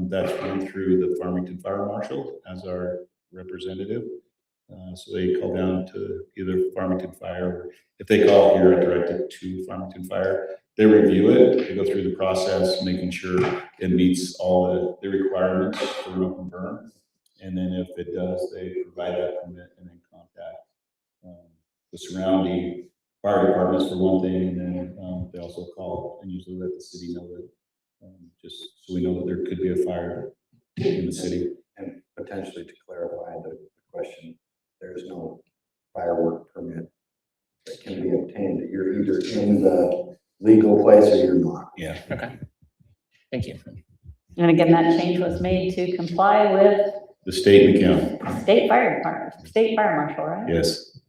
that's run through the Farmington Fire Marshal as our representative. So they call down to either Farmington Fire, or if they call here, I direct it to Farmington Fire. They review it, they go through the process, making sure it meets all the requirements for an open burn. And then if it does, they provide that permit and then contact the surrounding fire departments for one thing. And then they also call and usually let the city know that, just so we know that there could be a fire in the city. And potentially to clarify the question, there's no firework permit that can be obtained. You're either in the legal place or you're not. Yeah. Okay. Thank you. And again, that change was made to comply with The state and the county. state fire department, state fire marshal, right? Yes.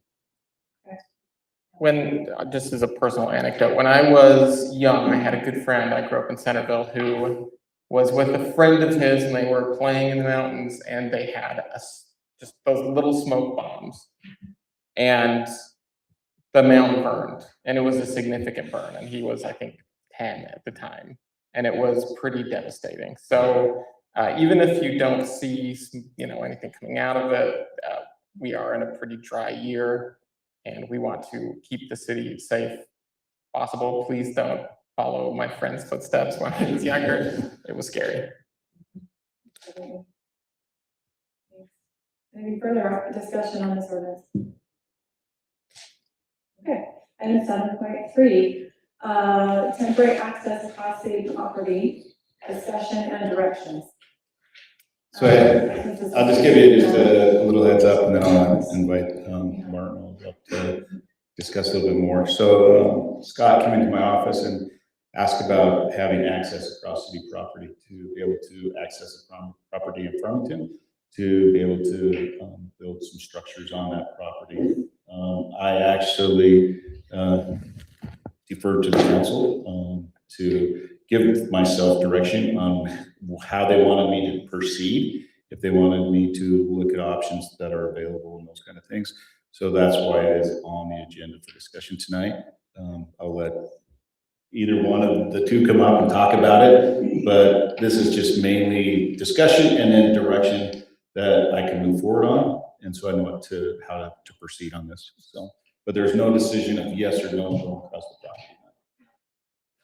Just as a personal anecdote, when I was young, I had a good friend, I grew up in Centerville, who was with a friend of his, and they were playing in the mountains, and they had just those little smoke bombs. And the mountain burned, and it was a significant burn, and he was, I think, 10 at the time, and it was pretty devastating. So even if you don't see, anything coming out of it, we are in a pretty dry year, and we want to keep the city safe possible. Please don't follow my friend's footsteps when I was younger. It was scary. Any further discussion on this ordinance? Okay, item 7.3, temporary access across city property, discussion and directions. So I'll just give you just a little heads up, and then I'll invite Martin up to discuss a little bit more. So Scott came into my office and asked about having access across city property to be able to access a property in Farmington, to be able to build some structures on that property. I actually deferred to the council to give myself direction on how they wanted me to proceed, if they wanted me to look at options that are available and those kind of things. So that's why it is on the agenda for discussion tonight. I'll let either one of the two come up and talk about it, but this is just mainly discussion and then direction that I can move forward on. And so I know how to proceed on this. So, but there's no decision of yes or no going across the property.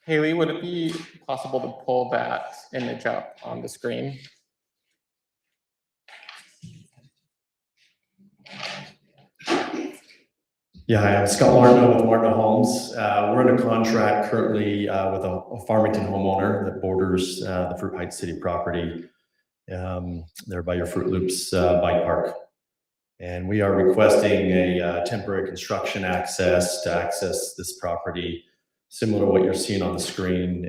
Haley, would it be possible to pull that image up on the screen? Yeah, hi, I'm Scott Martineau with Martineau Homes. We're under contract currently with a Farmington homeowner that borders the Fruit Heights City property there by your Fruit Loops bike park. And we are requesting a temporary construction access to access this property, similar to what you're seeing on the screen.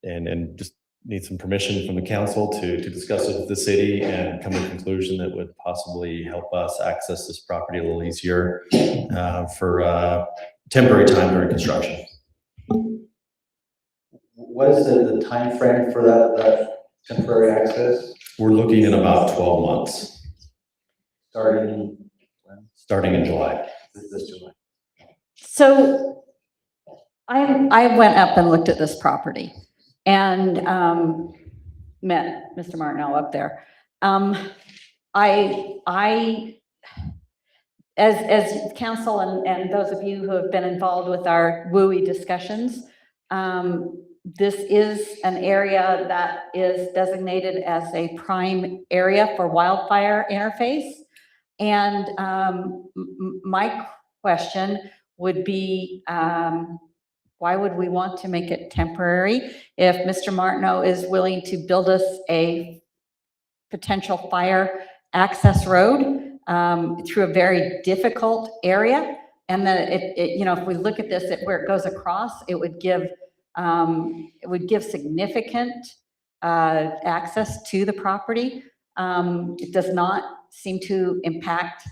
And just need some permission from the council to discuss it with the city and come to a conclusion that would possibly help us access this property a little easier for temporary time during construction. What is the time frame for that temporary access? We're looking at about 12 months. Starting when? Starting in July. This July. So I went up and looked at this property and met Mr. Martineau up there. As council and those of you who have been involved with our WUI discussions, this is an area that is designated as a prime area for wildfire interface. And my question would be, why would we want to make it temporary if Mr. Martineau is willing to build us a potential fire access road through a very difficult area? And then if we look at this, where it goes across, it would give significant access to the property. It does not seem to impact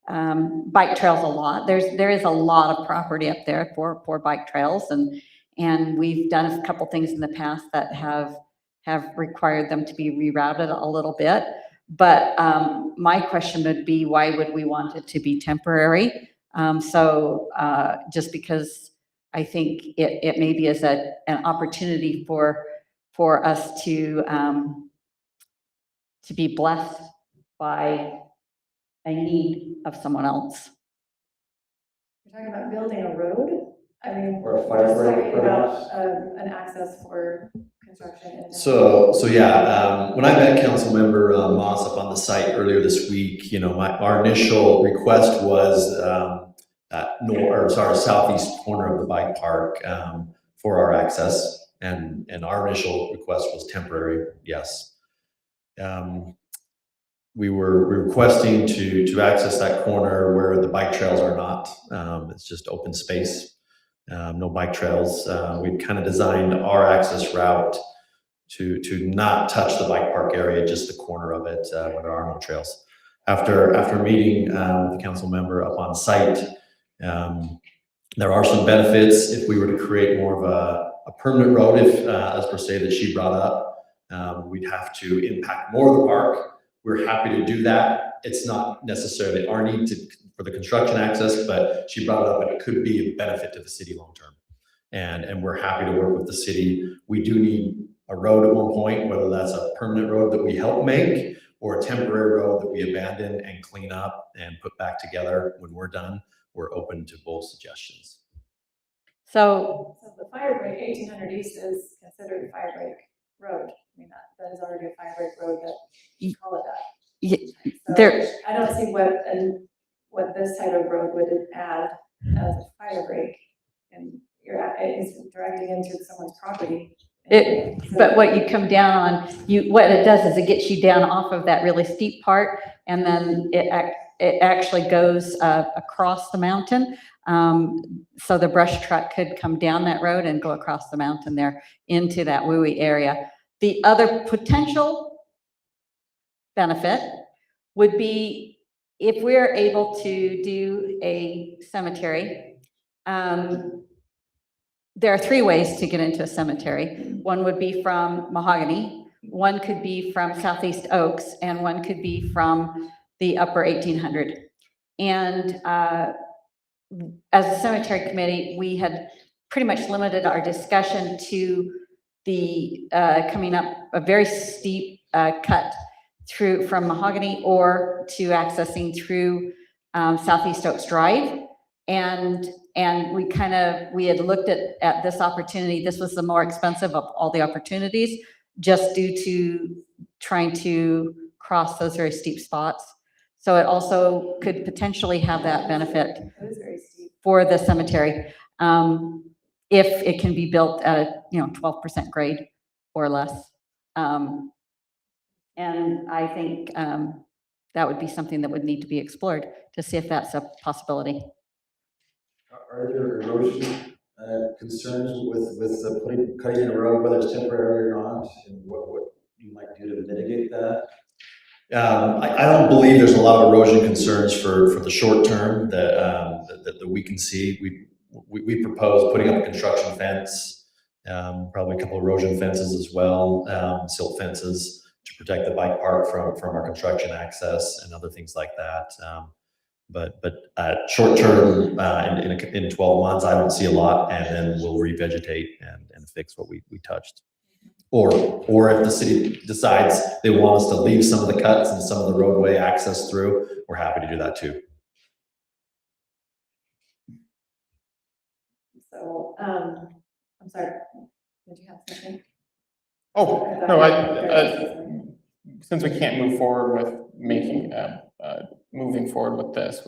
bike trails a lot. There is a lot of property up there for bike trails, and we've done a couple things in the past that have required them to be rerouted a little bit. But my question would be, why would we want it to be temporary? Just because I think it maybe is an opportunity for us to be blessed by a need of someone else. You're talking about building a road? I mean, Or a we're fire just break, talking about perhaps? an access for construction. So yeah, when I met council member Moss up on the site earlier this week, our initial request was southeast corner of the bike park for our access, and our initial request was temporary. Yes, we were requesting to access that corner where the bike trails are not. It's just open space, no bike trails. We've kind of designed our access route to not touch the bike park area, just the corner of it where there are no trails. After meeting with the council member up on site, there are some benefits if we were to create more of a permanent road, if, as per se that she brought up, we'd have to impact more of the park. We're happy to do that. It's not necessarily our need for the construction access, but she brought it up and it could be a benefit to the city long-term. And we're happy to work with the city. We do need a road at one point, whether that's a permanent road that we help make or a temporary road that we abandon and clean up and put back together when we're done. We're open to both suggestions. So So the fire break, 1800 East is considered a fire break road. I mean, that is already a fire break road that you call it that. So there, I don't see what this type of road would add as a fire break. And it's directing into someone's property. but what you come down on, what it does is it gets you down off of that really steep part, and then it actually goes across the mountain. So the brush truck could come down that road and go across the mountain there into that WUI area. The other potential benefit would be if we're able to do a cemetery. There are three ways to get into a cemetery. One would be from Mahogany, one could be from Southeast Oaks, and one could be from the upper 1800. And as a cemetery committee, we had pretty much limited our discussion to the coming up a very steep cut through from Mahogany or to accessing through Southeast Oaks Drive. And we had looked at this opportunity. This was the more expensive of all the opportunities, just due to trying to cross those very steep spots. So it also could potentially have that benefit for the cemetery, if it can be built at a 12% grade or less. And I think that would be something that would need to be explored to see if that's a possibility. Are there erosion concerns with the cutting a road, whether it's temporary or not, and what you might do to mitigate that? I don't believe there's a lot of erosion concerns for the short term that we can see. We propose putting up a construction fence, probably a couple of erosion fences as well, silt fences to protect the bike park from our construction access and other things like that. But short term, in 12 months, I don't see a lot, and then we'll revegetate and fix what we touched. Or if the city decides they want us to leave some of the cuts and some of the roadway access through, we're happy to do that too. So, I'm sorry, did you have something? Oh, no, since we can't move forward with moving forward with this,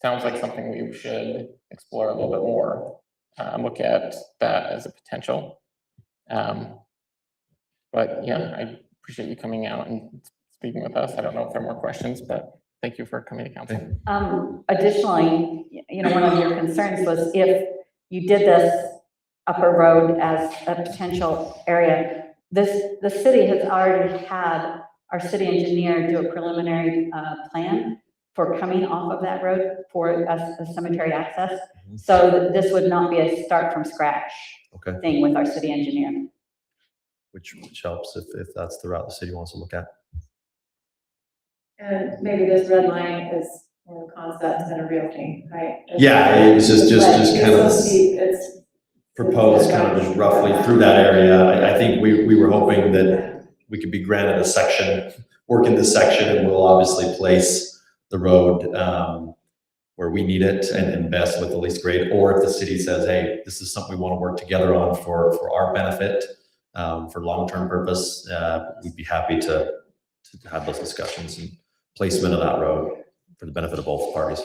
sounds like something we should explore a little bit more. Look at that as a potential. But yeah, I appreciate you coming out and speaking with us. I don't know if there are more questions, but thank you for coming to council. Additionally, one of your concerns was if you did this upper road as a potential area, the city has already had our city engineer do a preliminary plan for coming off of that road for a cemetery access. So this would not be a start from scratch thing with our city engineer. Which helps if that's the route the city wants to look at. And maybe this red line is more a concept than a real thing, right? Yeah, it was just kind of it's proposed kind of just roughly through that area. I think we were hoping that we could be granted a section, work in this section, and we'll obviously place the road where we need it and best with the least grade. Or if the city says, hey, this is something we want to work together on for our benefit, for long-term purpose, we'd be happy to have those discussions and placement of that road for the benefit of both parties.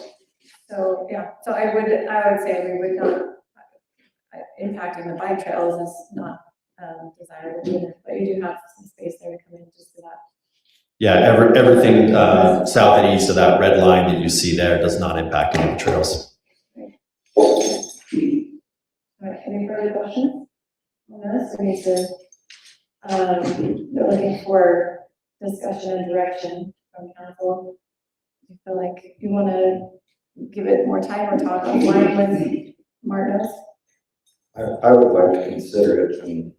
So, yeah, so I would say we would not, impacting the bike trails is not desirable either, but you do have some space there to come in just for that. Yeah, everything south and east of that red line that you see there does not impact any of the trails. All right, any further questions on this? We need to, we're looking for discussion and direction from council you feel like you want to give it more time or talk offline with Martin? I would like to consider it and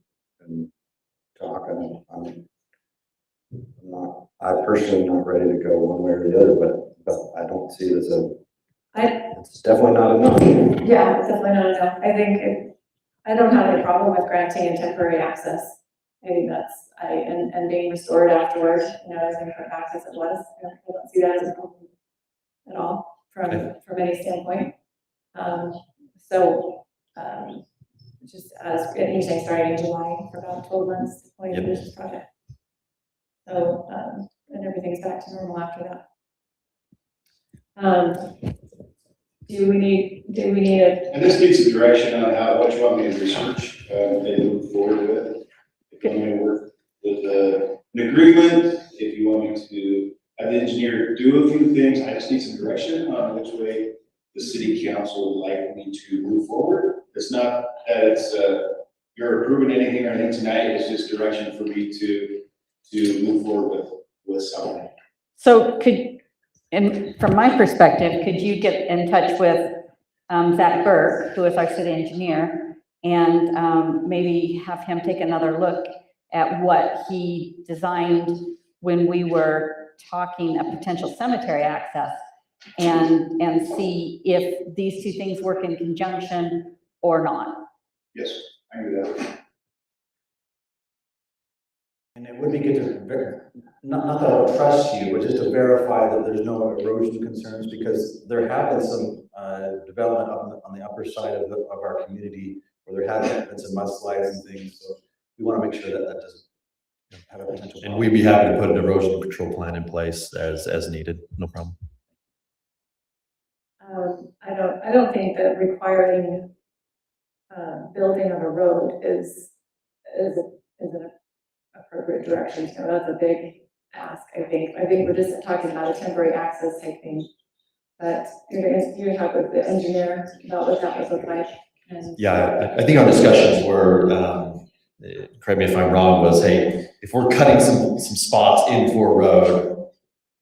talk. I personally am not ready to go one way or the other, but I don't see it as it's definitely not enough. Yeah, it's definitely not enough. I think I don't have any problem with granting a temporary access. I think that's, and being restored afterwards, you know, as in put back as it was. I don't see that as a problem at all from any standpoint. Just as you're saying, starting in July for about 12 months to point to this project. So, and everything's back to normal after that. Do we need a? And this needs some direction on what you want me to research, and move forward with. If you want me to work with an agreement, if you want me to have the engineer do a few things, I just need some direction on which way the city council would like me to move forward. It's not that it's, you're approving anything or anything tonight, it's just direction for me to move forward with something. So and from my perspective, could you get in touch with Zach Burke, who is our city engineer, and maybe have him take another look at what he designed when we were talking a potential cemetery access, and see if these two things work in conjunction or not? Yes, I can do that. And it would be good to, not that I don't trust you, but just to verify that there's no erosion concerns, because there have been some development on the upper side of our community where there have been some mudslides and things. So we want to make sure that that doesn't have a potential. And we'd be happy to put an erosion control plan in place as needed, no problem. I don't think that requiring building of a road is an appropriate direction. So that's a big ask. I think we're just talking about a temporary access type thing. But you're gonna talk with the engineer about what that would look like. Yeah, I think our discussions were, correct me if I'm wrong, was, hey, if we're cutting some spots in for a road,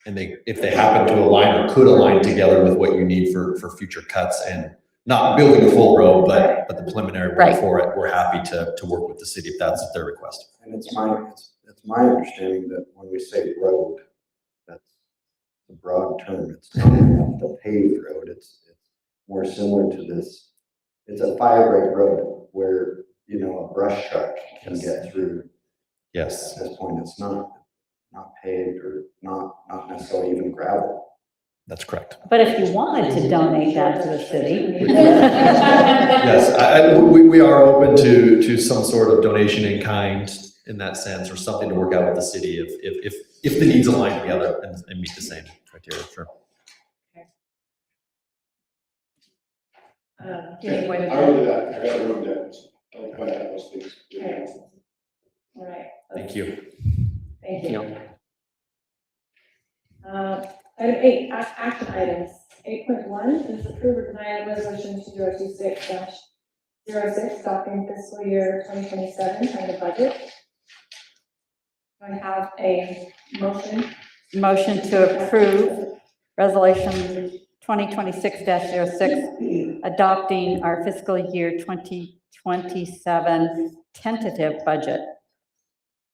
and if they happen to align or could align together with what you need for future cuts, and not building a full road, but the preliminary work for it, we're happy to work with the city if that's their request. And it's my understanding that when we say road, that's a broad term. It's not a paved road. It's more similar to this. It's a fire break road where, you know, a brush truck can get through. Yes. At this point, it's not paved or not necessarily even gravel. That's correct. But if you wanted to donate that to the city. Yes, we are open to some sort of donation in kind in that sense, or something to work out with the city if the needs align together and meet the same criteria, sure. Getting away with I will do that. I got the road down. I'll point out those things. Okay. All right. Thank you. Thank you. Item 8, action items. 8.1 is approve or deny resolution 2026-06 adopting fiscal year 2027 and the budget. Do I have a motion? Motion to approve resolution 2026-06, adopting our fiscal year 2027 tentative budget.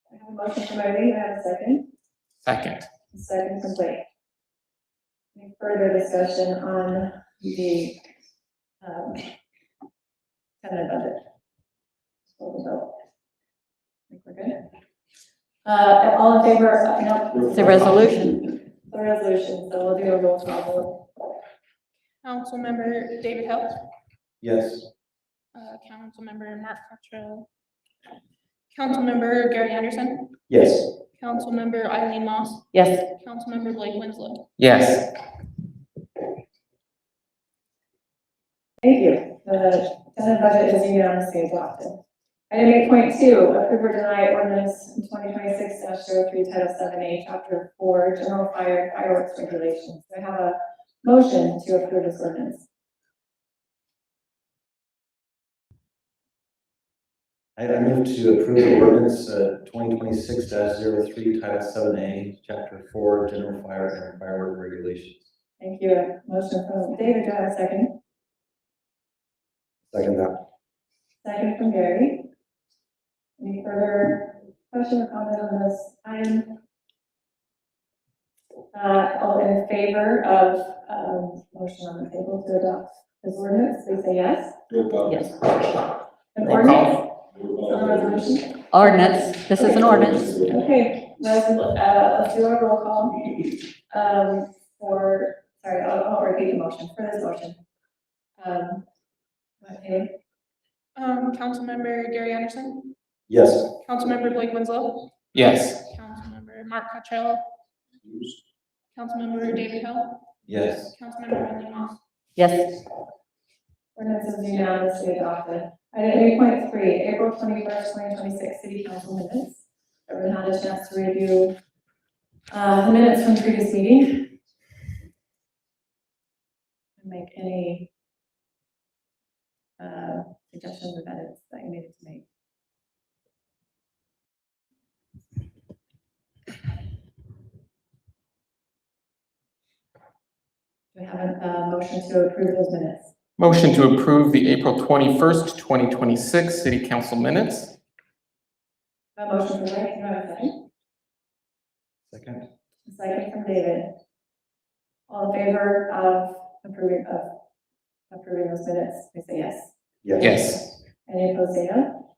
I have a motion from Irene. Do I have a second? Second. A second from Blake. Any further discussion on the tentative budget? Hold the vote. I think we're good. All in favor? No. It's a resolution. The resolution, so we'll do a roll call vote. Councilmember David Hill. Yes. Councilmember Mark Cottrell. Councilmember Gary Anderson. Yes. Councilmember Eileen Moss. Yes. Councilmember Blake Winslow. Yes. Thank you. The tentative budget is unanimously adopted. Item 8.2, approve or deny ordinance 2026-03 Title 7A, Chapter 4, General Fireworks Regulations. Do I have a motion to approve this ordinance? I move to approve the ordinance 2026-03, Title 7A, Chapter 4, General Fire and Firework Regulations. Thank you. Motion from David, do I have a second? Second that. Second from Gary. Any further question or comment on this item? All in favor of, motion on the table to adopt this ordinance, please say yes. Yes. An Roll ordinance? call. On the resolution? Ordinance, this is an ordinance. Okay, let's do a roll call, I'll repeat the motion for this motion. Okay, Councilmember Gary Anderson, Yes. Councilmember Blake Winslow, Yes. Councilmember Mark Cottrell, Councilmember David Hill, Yes. Councilmember Wendy Moss. Yes. ordinance is unanimously adopted. Item 8.3, April 21st, 2026 City Council minutes. Everyone had a chance to review the minutes from previous meeting. And make any suggestions or edits that you needed to make. Do we have a motion to approve those minutes? Motion to approve the April 21st, 2026 City Council minutes. A motion from Mike, do I have a second? Second. A second from David. All in favor of approving those minutes, please say yes. Yes. Any opposed, say no.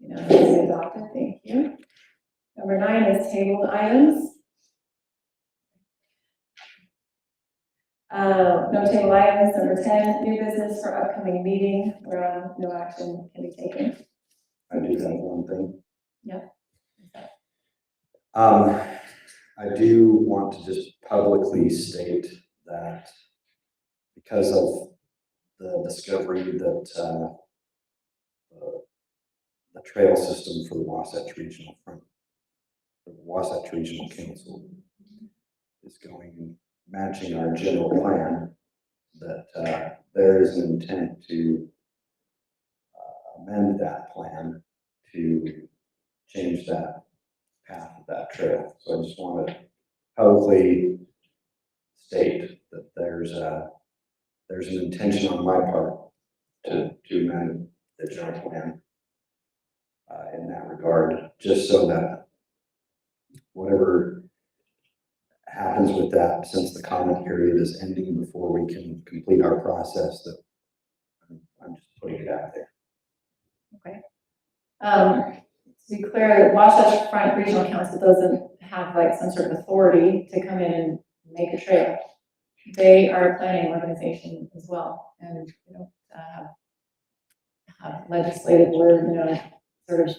Unanimously adopted, thank you. Number 9 is tabled items. No table items. Number 10, new business for upcoming meeting, where no action can be taken. I do have one thing. Yep. I do want to just publicly state that because of the discovery that the trail system for the Wasatch Regional Front, the Wasatch Regional Council is going, matching our general plan, that there is an intent to amend that plan to change that path of that trail. So I just want to publicly state that there's an intention on my part to amend the general plan in that regard, just so that whatever happens with that, since the comment period is ending before we can complete our process, that I'm just putting it out there. Okay. To be clear, Wasatch Front Regional Council doesn't have like some sort of authority to come in and make a trail. They are a planning organization as well, and have legislative word, sort of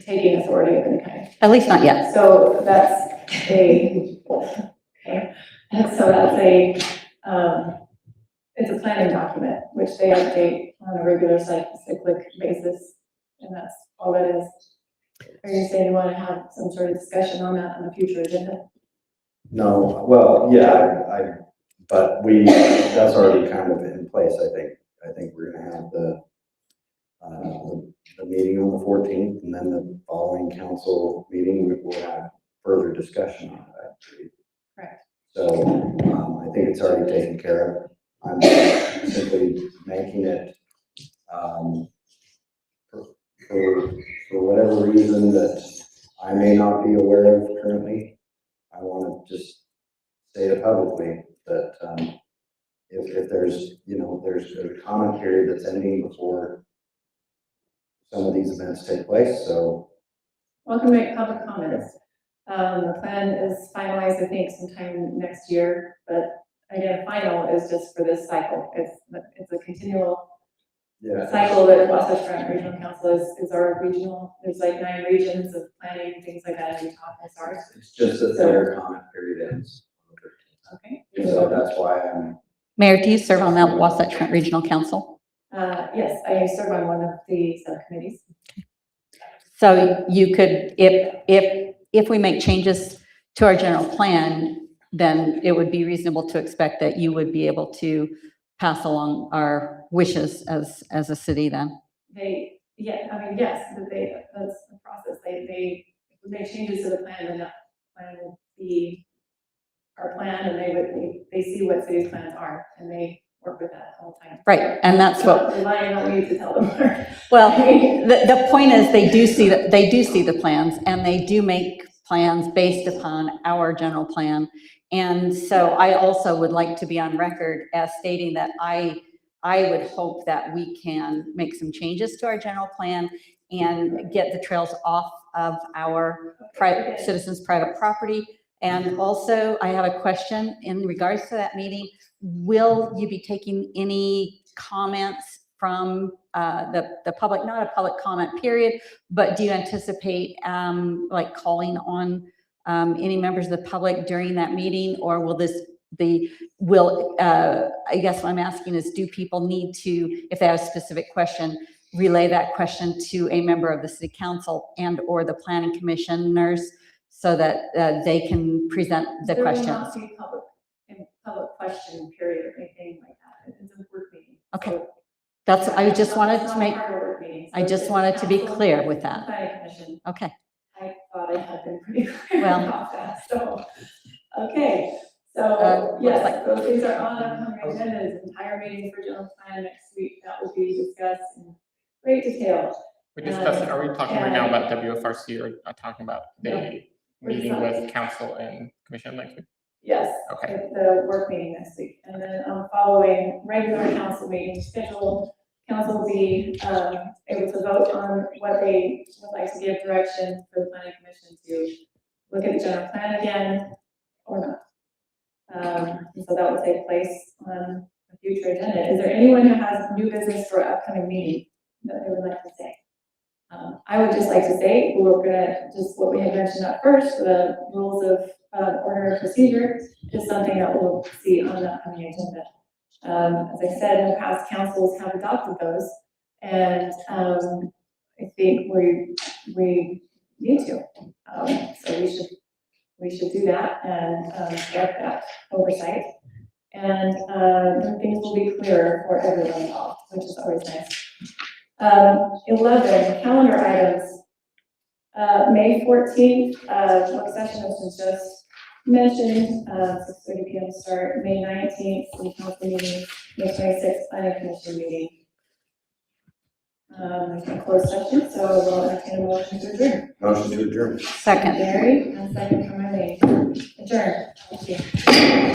taking authority of any kind. At least not yet. So that's okay. And so that's it's a planning document, which they update on a regular cyclic basis, and that's all that is. Are you saying you want to have some sort of discussion on that on the future agenda? No, well, yeah, but that's already kind of in place, I think. I think we're gonna have the meeting on the 14th, and then the following council meeting, we will have further discussion on that. Correct. So, I think it's already taken care of. I'm simply making it, for whatever reason that I may not be aware of currently, I want to just state it publicly that if there's a comment period that's ending before some of these events take place, so. Welcome to make public comments. The plan is finalized, I think, sometime next year, but again, final is just for this cycle. It's a continual cycle that Wasatch Front Regional Council is our regional. There's like 9 regions of planning, things like that, and Utah is ours. It's just that their comment period ends. Okay. So that's why I'm. Mayor, do you serve on that Wasatch Front Regional Council? Yes, I serve on one of the subcommittees. So you could, if we make changes to our general plan, then it would be reasonable to expect that you would be able to pass along our wishes as a city then. They Yeah, I mean, yes, that's the process. They make changes to the plan, and that plan will be our plan, and they see what city's plans are, and they work with that all the time. Right, and that's Not what, relying on me to tell them. well, the point is they do see the plans, and they do make plans based upon our general plan. And so I also would like to be on record as stating that I would hope that we can make some changes to our general plan and get the trails off of our private citizens' private property. And also, I have a question in regards to that meeting. Will you be taking any comments from the public, not a public comment period, but do you anticipate like calling on any members of the public during that meeting, or will this I guess what I'm asking is, do people need to, if they have a specific question, relay that question to a member of the city council and or the planning commissioners so that they can present the questions? There will not be public question period or anything like that. It's a work meeting. Okay. That's, I just wanted to make, I just wanted to be clear with that. Planning commission. Okay. I thought I had been pretty clear Well. about that, so, okay. So, looks yes, like- those things are on upcoming agendas, entire meeting for general plan next week, that will be discussed in great detail. We discussed, are we talking right now about WFRC or talking about the We're meeting deciding. with council and commission next week? Yes. Okay. The work meeting next week, and then following regular council meeting scheduled, council will be able to vote on what they would like to give direction for the planning commission to look at the general plan again or not. So that will take place on a future agenda. Is there anyone who has new business for an upcoming meeting that they would like to say? I would just like to say, we're gonna, just what we had mentioned at first, the rules of order and procedure is something that we'll see on the upcoming agenda. As I said, in the past, councils have adopted those, and I think we need to. So we should do that and get that oversight. And then things will be clearer for everyone involved, which is always nice. 11, calendar items. May 14th, work session, which was just mentioned, 6:30 p.m. start. May 19th, city council meeting. May 26th, planning commission meeting. There's no closed session, so we'll entertain a motion to adjourn. Motion to adjourn. Second. Gary, and second from